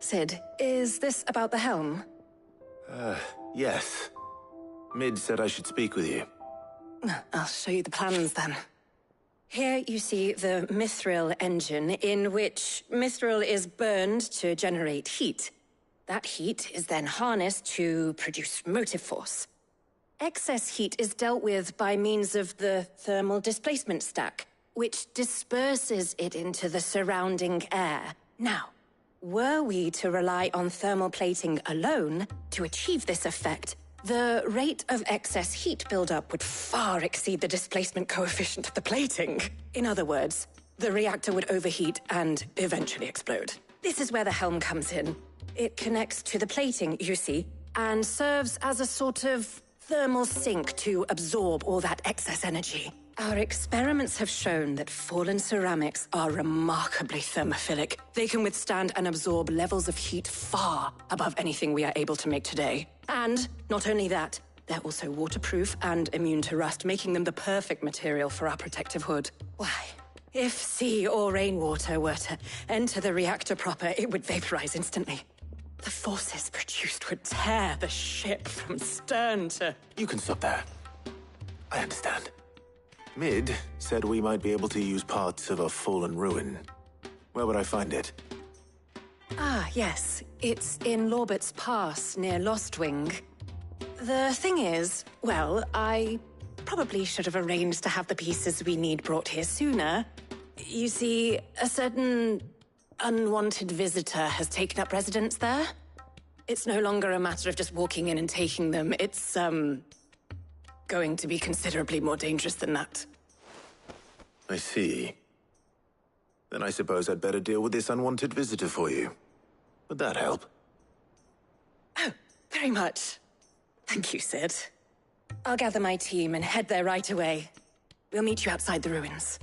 Sid, is this about the helm? Yes. Mid said I should speak with you. I'll show you the plans then. Here you see the mithril engine, in which mithril is burned to generate heat. That heat is then harnessed to produce motive force. Excess heat is dealt with by means of the thermal displacement stack, which disperses it into the surrounding air. Now, were we to rely on thermal plating alone to achieve this effect, the rate of excess heat buildup would far exceed the displacement coefficient of the plating. In other words, the reactor would overheat and eventually explode. This is where the helm comes in. It connects to the plating, you see, and serves as a sort of thermal sink to absorb all that excess energy. Our experiments have shown that fallen ceramics are remarkably thermophilic. They can withstand and absorb levels of heat far above anything we are able to make today. And not only that, they're also waterproof and immune to rust, making them the perfect material for our protective hood. Why, if sea or rainwater were to enter the reactor proper, it would vaporize instantly. The forces produced would tear the ship from stern to... You can stop there. I understand. Mid said we might be able to use parts of a fallen ruin. Where would I find it? Ah, yes. It's in Lorbert's Pass, near Lostwing. The thing is, well, I probably should have arranged to have the pieces we need brought here sooner. You see, a certain unwanted visitor has taken up residence there. It's no longer a matter of just walking in and taking them. It's, going to be considerably more dangerous than that. I see. Then I suppose I'd better deal with this unwanted visitor for you. Would that help? Oh, very much. Thank you, Sid. I'll gather my team and head there right away. We'll meet you outside the ruins.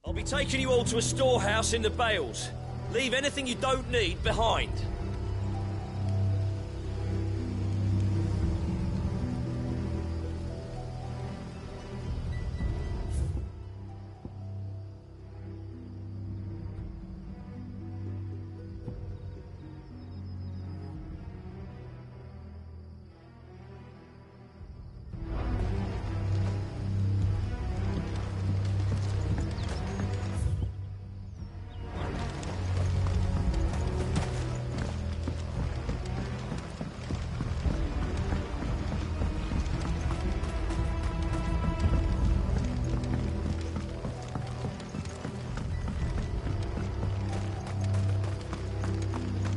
I'll be taking you all to a storehouse in the Bales. Leave anything you don't need behind.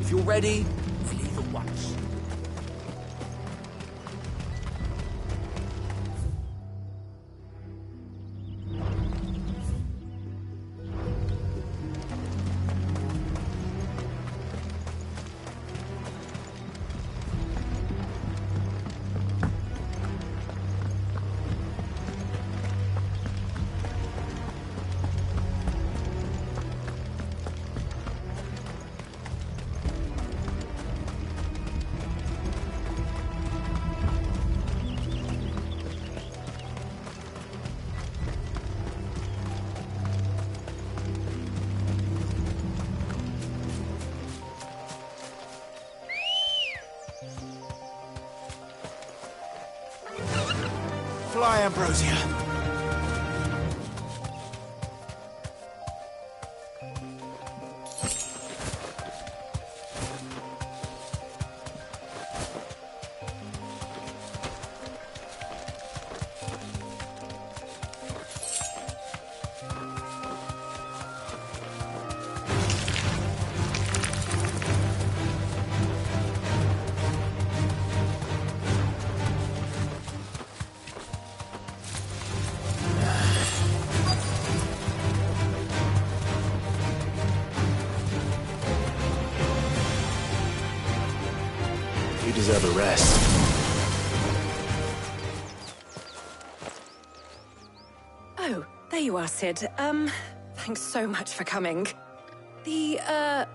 If you're ready, we'll leave at once. Fly, Ambrosia. You deserve a rest. Oh, there you are, Sid. Thanks so much for coming. The,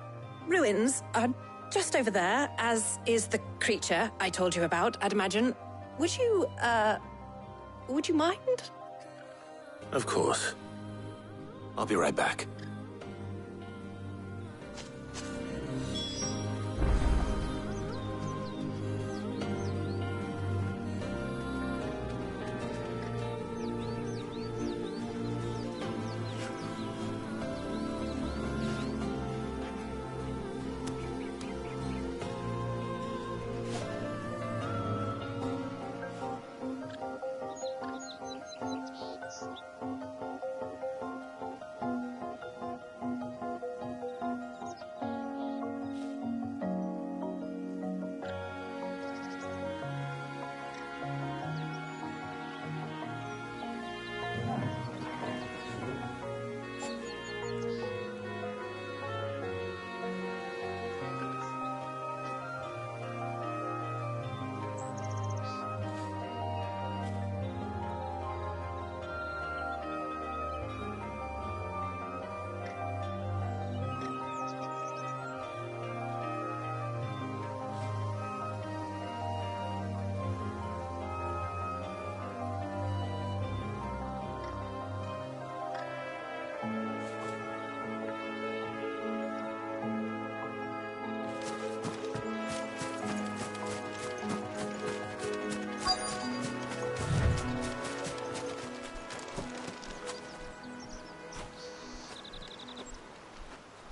ruins are just over there, as is the creature I told you about, I'd imagine. Would you mind? Of course. I'll be right back.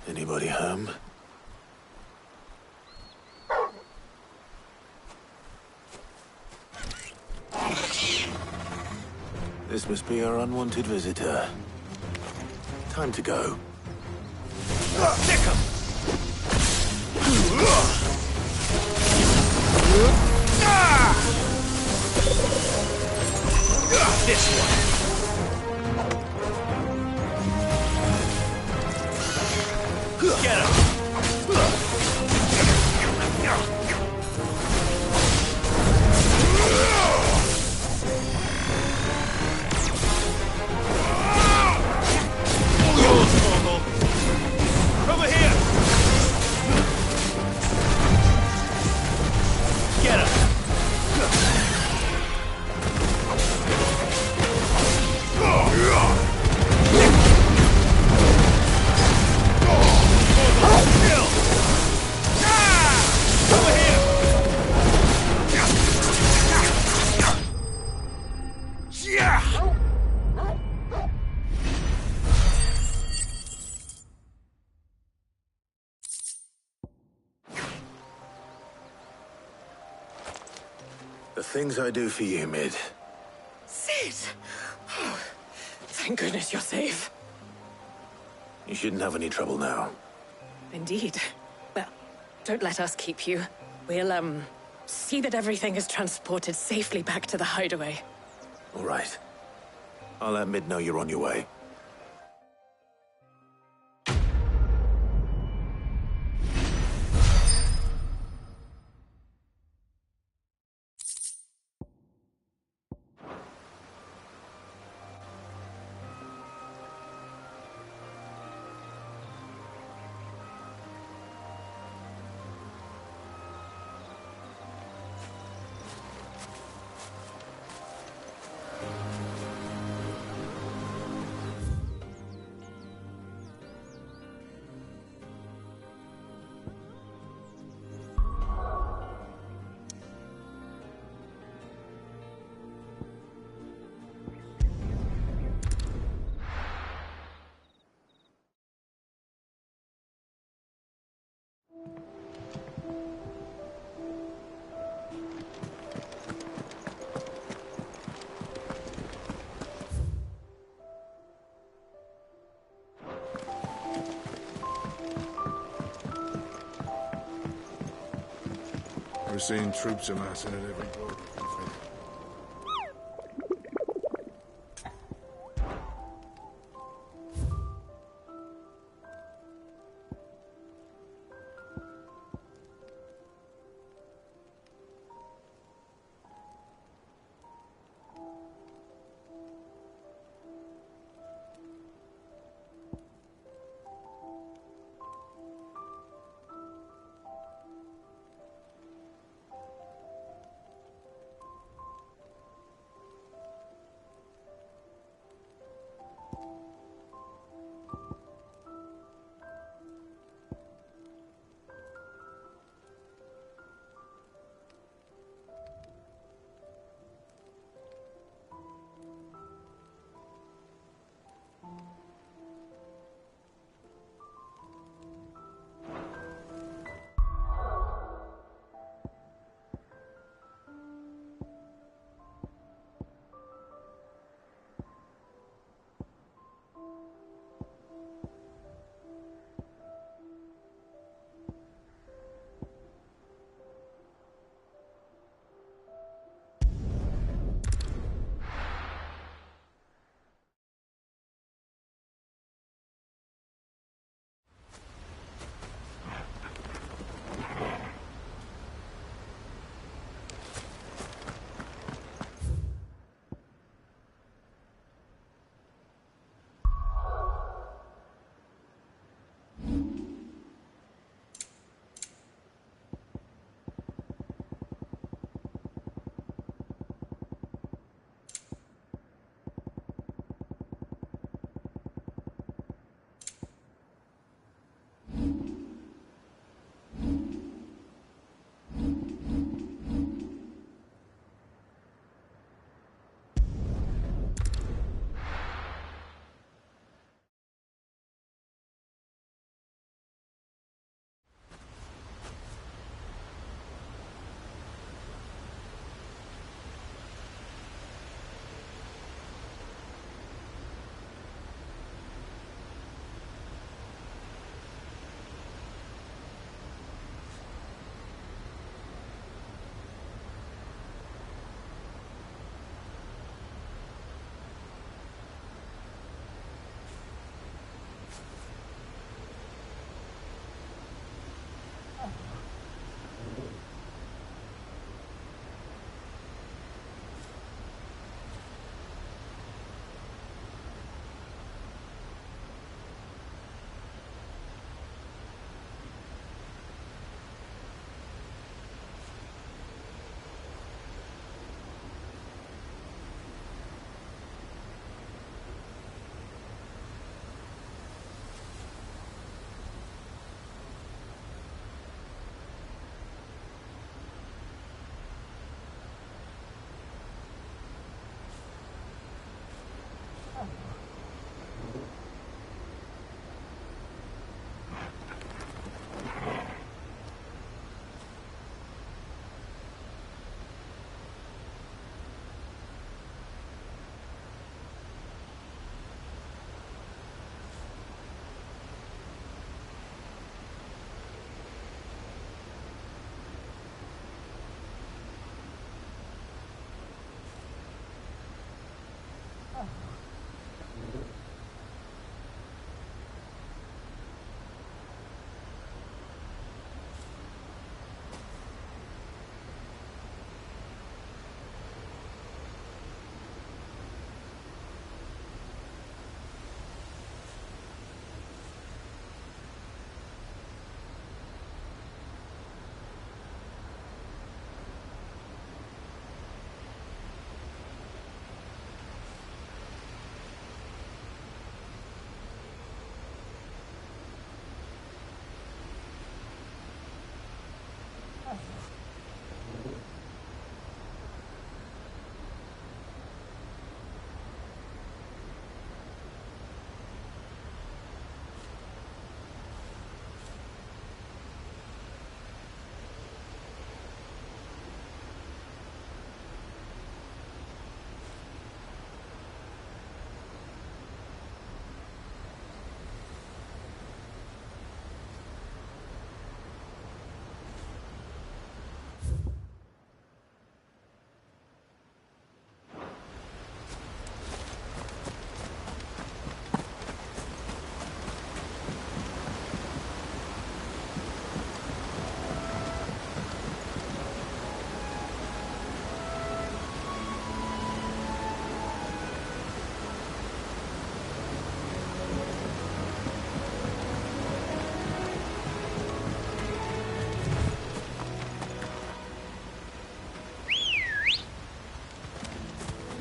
Anybody home? This must be our unwanted visitor. Time to go. Nick him! This one. Get him! The things I do for you, Mid. Sid! Oh, thank goodness you're safe. You shouldn't have any trouble now. Indeed. Well, don't let us keep you. We'll, see that everything is transported safely back to the hideaway. All right. I'll let Mid know you're on your way. We're seeing troops amassing at every border.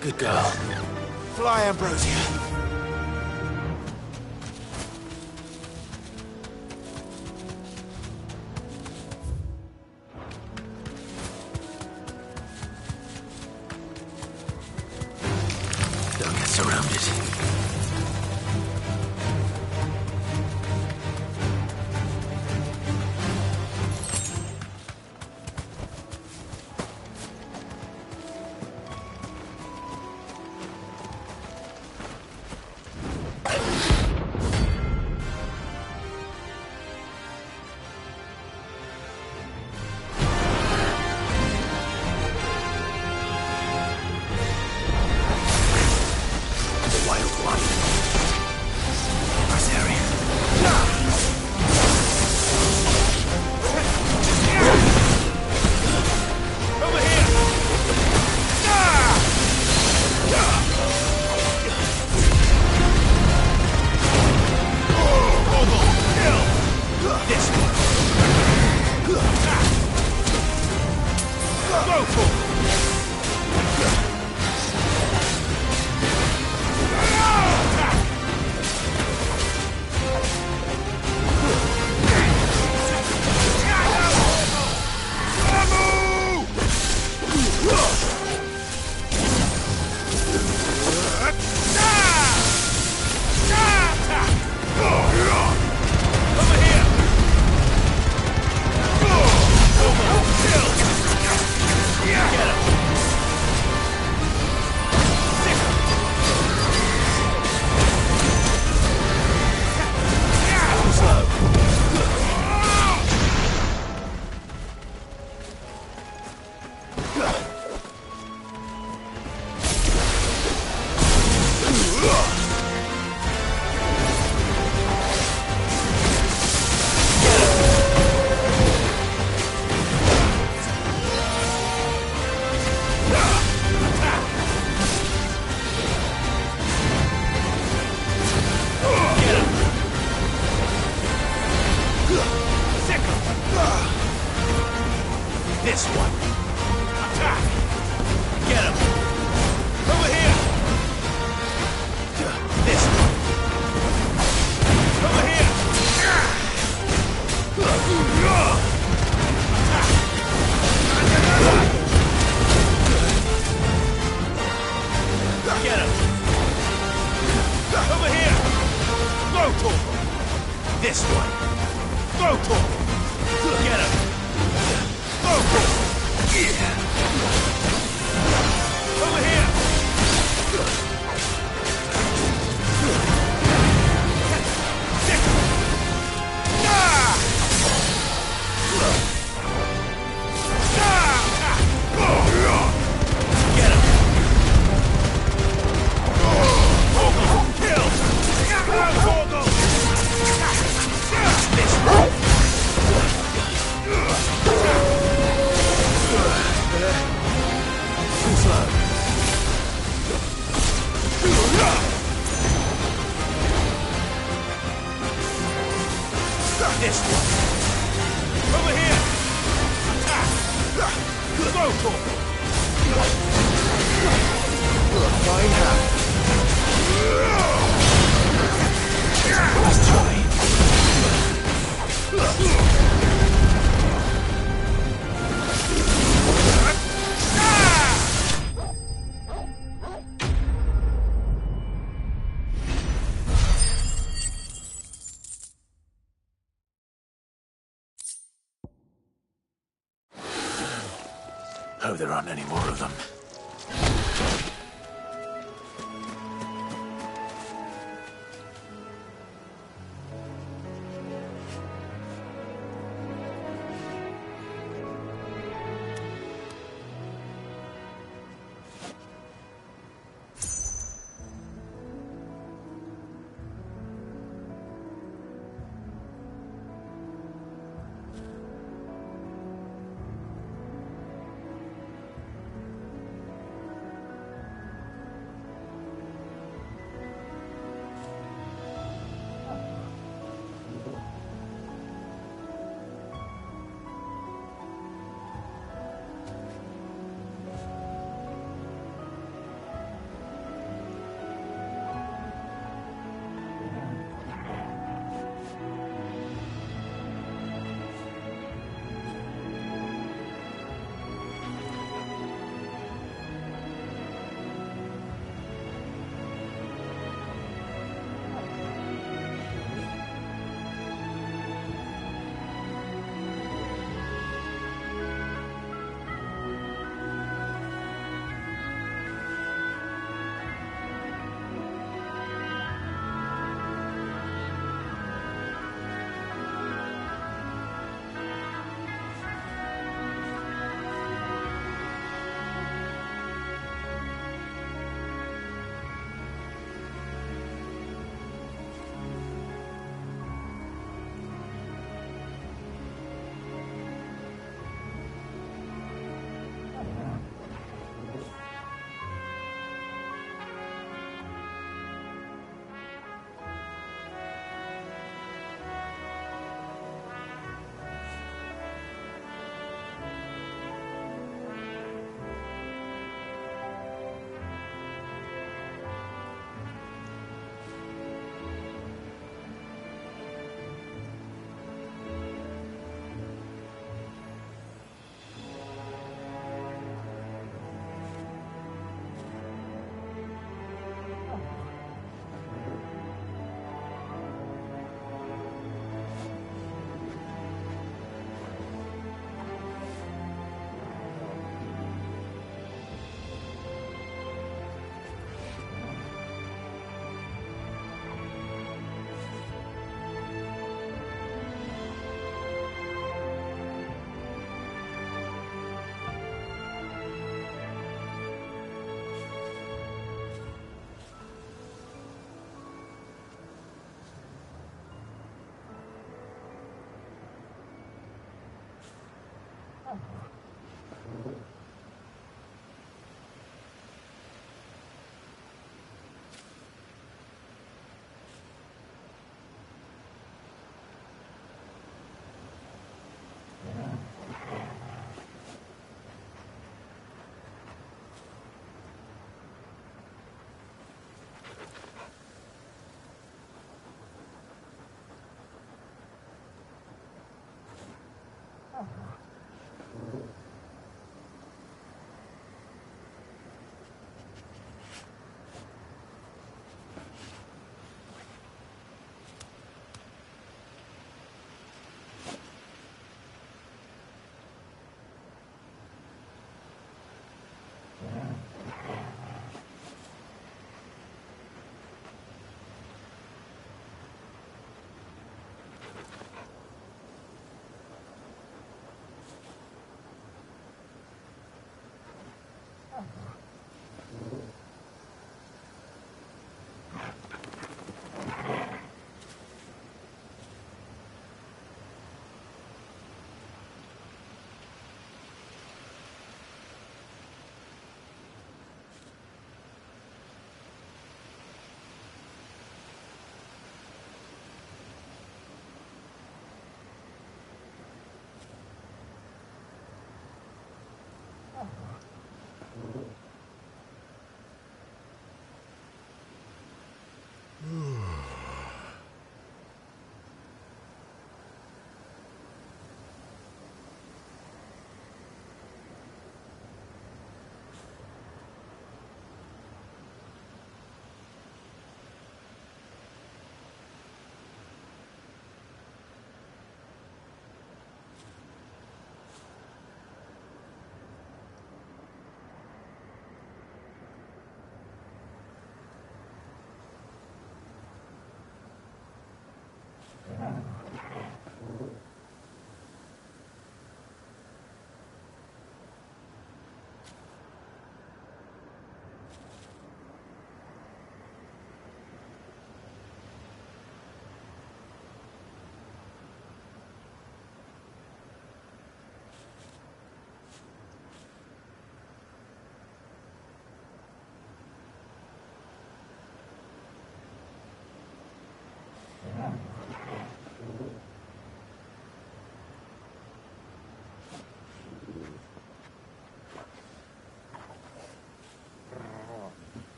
Good girl. Fly, Ambrosia. Don't get surrounded. This one. Attack! Get him! Over here! This one. Over here! Attack! Get him! Over here! Rotor! This one. Rotor! Get him! Over here! Get him! Kill! This one! Too slow. This one. Over here. Attack. Rotor. Fine hand. Let's try. Hope there aren't any more of them.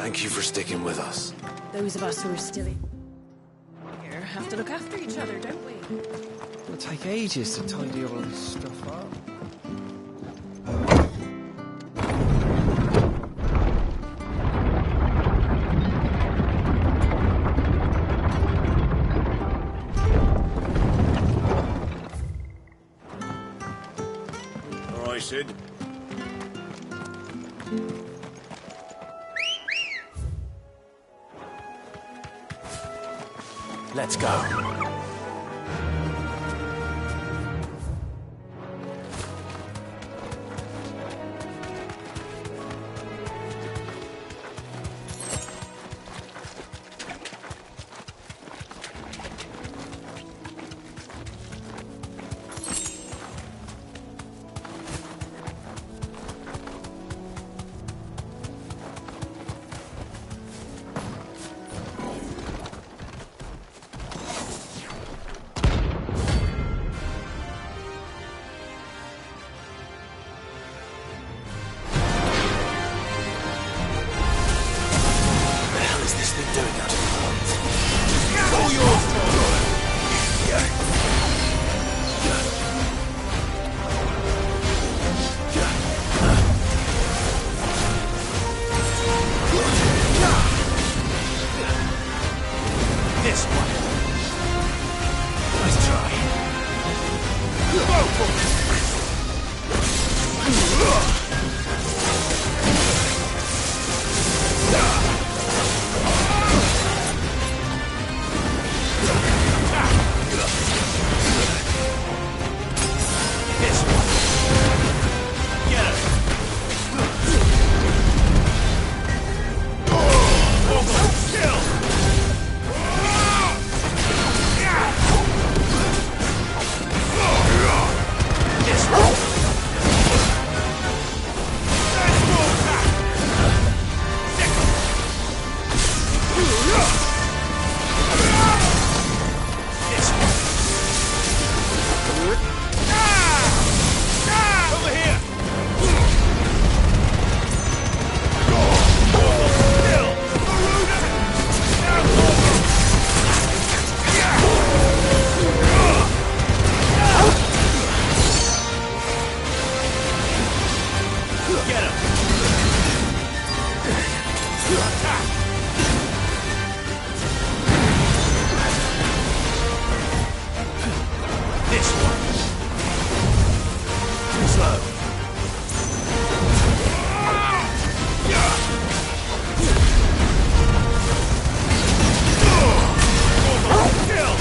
Thank you for sticking with us. Those of us who are still in here have to look after each other, don't we? It'll take ages to tidy all this stuff up. All right, Sid. Let's go. This one. Nice try. This one. Get him. Kill.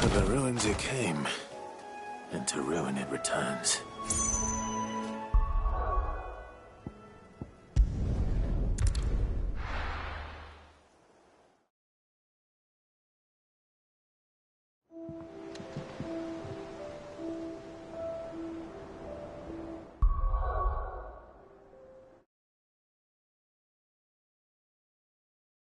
To the ruins it came, and to ruin it returns.